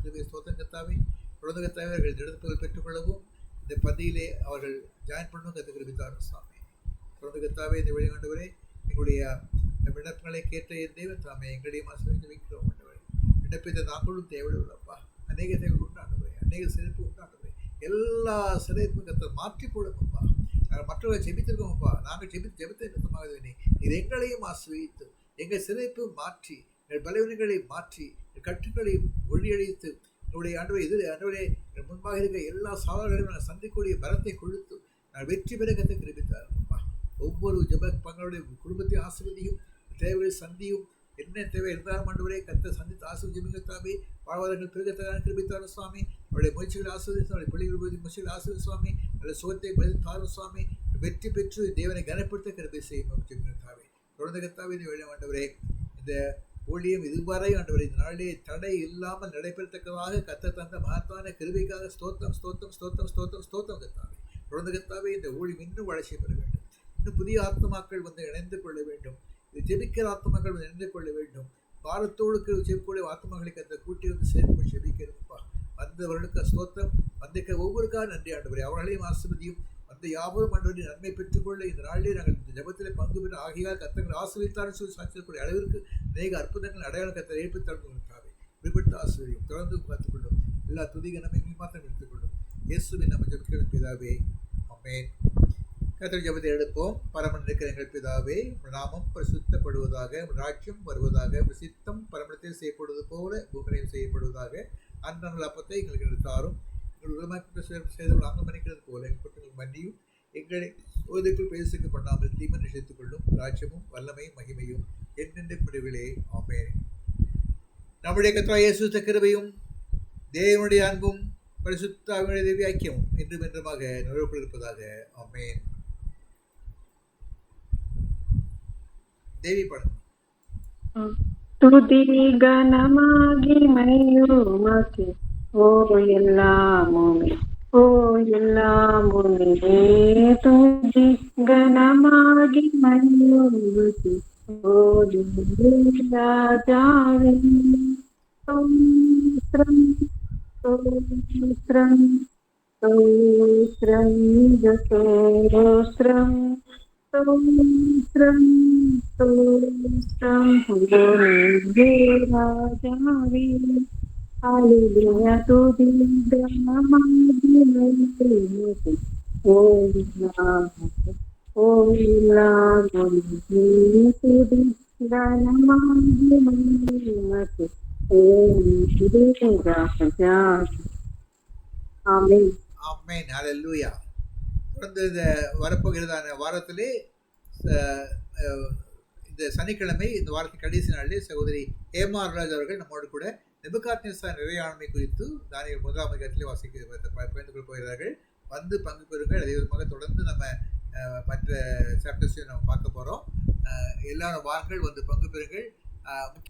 கிருபை ஸ்தோத்திரம் கர்த்தாவே. தொடர்ந்து கர்த்தாவே அவர்கள் எடுப்புகள் பெற்றுக்கொள்ளவும் இந்த பந்தியிலே அவர்கள் ஜாயின் பண்ணவும் கிருபித்தார் சுவாமி. தொடர்ந்து கர்த்தாவே இந்த வழிகாண்டவரே எங்களுடைய விண்ணப்பங்களை கேட்ட என் தேவன் தாமே எங்களையும் ஆசீர்வதித்து வைக்கிறோம். விண்ணப்பத்தை நாங்களும் தேவையுள்ளப்பா. அநேக தேவை உண்டாண்டவரே, அநேக சிறப்பு உண்டாண்டவரே, எல்லா சிறைப்பும் கத்தை மாற்றி போடுங்கப்பா. நாங்கள் மற்றவர்கள் ஜெபித்திருக்கோம்ப்பா. நாங்கள் ஜெபித்த நிமித்தமாக இது எங்களையும் ஆசீர்வதித்து எங்கள் சிறைப்பு மாற்றி எங்கள் பலவீனங்களை மாற்றி எங்கள் கட்டுக்களை ஒழியழித்து எங்களுடைய ஆண்டவரே முன்பாக இருக்கிற எல்லா சவால்களையும் நாங்கள் சந்திக்கக்கூடிய பலத்தை கொடுத்து நாங்கள் வெற்றி பெற கத்தை கிருபித்தாருப்பா. ஒவ்வொரு பங்களுடைய குடும்பத்தையும் ஆசீர்வதியும், தேவைகளை சந்தியும், என்ன தேவை இருந்தாலும் ஆண்டவரே கத்தை சந்தித்து ஆசீர்வதித்தாவே. வாழ்வாதாரங்கள் பெருகத்தான் கிருபித்தாரு சுவாமி. அவருடைய முயற்சிகளை ஆசீர்வதித்து அவருடைய பிள்ளைகள் முயற்சிகளை ஆசீர்வதி சுவாமி. நல்ல சுகத்தை பதித்தாரு சுவாமி. வெற்றி பெற்று தேவனை கனப்படுத்த கிருபை செய்யும் தாவே. தொடர்ந்து கத்தாவே இந்த வேலை ஆண்டவரே இந்த ஊழியம் இதுவரை ஆண்டவரே இந்த நாளிலே தடை இல்லாமல் நடைபெறத்தக்கதாக கத்த தந்த மகத்தான கிருபைக்காக ஸ்தோத்திரம் ஸ்தோத்திரம் ஸ்தோத்திரம் ஸ்தோத்திரம் ஸ்தோத்திரம் கத்தாவே. தொடர்ந்து கத்தாவே இந்த ஊழியம் இன்னும் வளர்ச்சி பெற வேண்டும். இன்னும் புதிய ஆத்மாக்கள் வந்து இணைந்து கொள்ள வேண்டும். இது ஜெபிக்கிற ஆத்மாக்கள் வந்து இணைந்து கொள்ள வேண்டும். பாரத்தோடு ஜெபிக்கூடிய ஆத்மாக்களுக்கு அந்த கூட்டி வந்து சேர்த்து ஜெபிக்கிறதுப்பா. வந்தவர்களுக்கு ஸ்தோத்திரம், வந்திருக்க ஒவ்வொருக்காக நன்றி ஆண்டவரே. அவர்களையும் ஆசீர்வதியும். அந்த யாவரும் ஆண்டவரை நன்மை பெற்றுக்கொள்ள இந்த நாளிலே நாங்கள் இந்த ஜெபத்தில் பங்கு பெற்ற ஆகியால் கத்தங்கள் ஆசீர்வித்தாலும் சொல்லி சாட்சியக்கூடிய அளவிற்கு அநேக அற்புதங்கள் அடையாளம் கத்தை ஏற்படுத்தார்கள். விடுபட்டு ஆசீர்வதியும். தொடர்ந்து பார்த்துக்கொள்ளும். எல்லா துதிக நன்மைகளையும் மாத்திரம் எடுத்துக்கொள்ளும். இயேசுவின் நம்ம ஜெபிக்கிற பிதாவே, ஆமென். கர்த்தர் ஜெபத்தை எடுப்போம். பரமன் இருக்கிற எங்கள் பிதாவே, நாமம் பரிசுத்தப்படுவதாக, ராஜ்யம் வருவதாக, சித்தம் பரமத்தில் செய்யப்படுவது போல பூமியிலும் செய்யப்படுவதாக. அன்றாட அப்பத்தை எங்களுக்கு எடுத்தாரும் செய்தவர்கள் அங்கம் மன்னிக்கிறது போல எங்கள் குற்றங்கள் மன்னியும். எங்களை ஓதைக்குள் பேசுக்கு பண்ணாமல் தீமை நிஷேத்துக் கொள்ளும். ராஜ்யமும் வல்லமையும் மகிமையும் என்னென்ற முடிவிலே, ஆமென். நம்முடைய கர்த்தராகிய இயேசு கிருபையும் தேவனுடைய அன்பும் பரிசுத்த தேவி ஐக்கியமும் என்றும் என்றுமாக நிறுவப்பட்டிருப்பதாக, ஆமென். தேவி படம். துதி கனமாகி மகிமையுமக்கே ஓ எல்லாமுமே ஓ எல்லாமுமே துதி கனமாகி மகிமையுமக்கே ஓ ராஜாவே ஸ்தோத்திரம் ஸ்தோத்திரம் ஸ்தோத்திரம் ஸ்தோத்திரம் ஸ்தோத்திரம் ஸ்தோத்திரம் ராஜாவே. ஹல்லேலூயா துதி கனமாகி மகிமையுமக்கே ஓ எல்லாமுமே ஓ எல்லாமுமே துதி கனமாகி மகிமையுமக்கே ஓ ராஜாவே. ஆமென். ஆமென். ஹல்லேலூயா. தொடர்ந்து இந்த வரப்போகிறதான வாரத்திலே இந்த சனிக்கிழமை இந்த வாரத்தின் கடைசி நாளிலே சகோதரி ஏமார் ராஜ் அவர்கள் நம்மோடு கூட நெபுகாத்நேசார் இறையாண்மை குறித்து தானியேல் 1ஆம் அதிகாரத்திலே பகிர்ந்து கொள்ள போகிறார்கள். வந்து பங்கு பெறுங்கள். அதே விதமாக தொடர்ந்து நம்ம மற்ற சாப்டர்ஸையும் நம்ம பார்க்க போகிறோம். எல்லாரும் வாருங்கள், வந்து பங்கு பெறுங்கள்.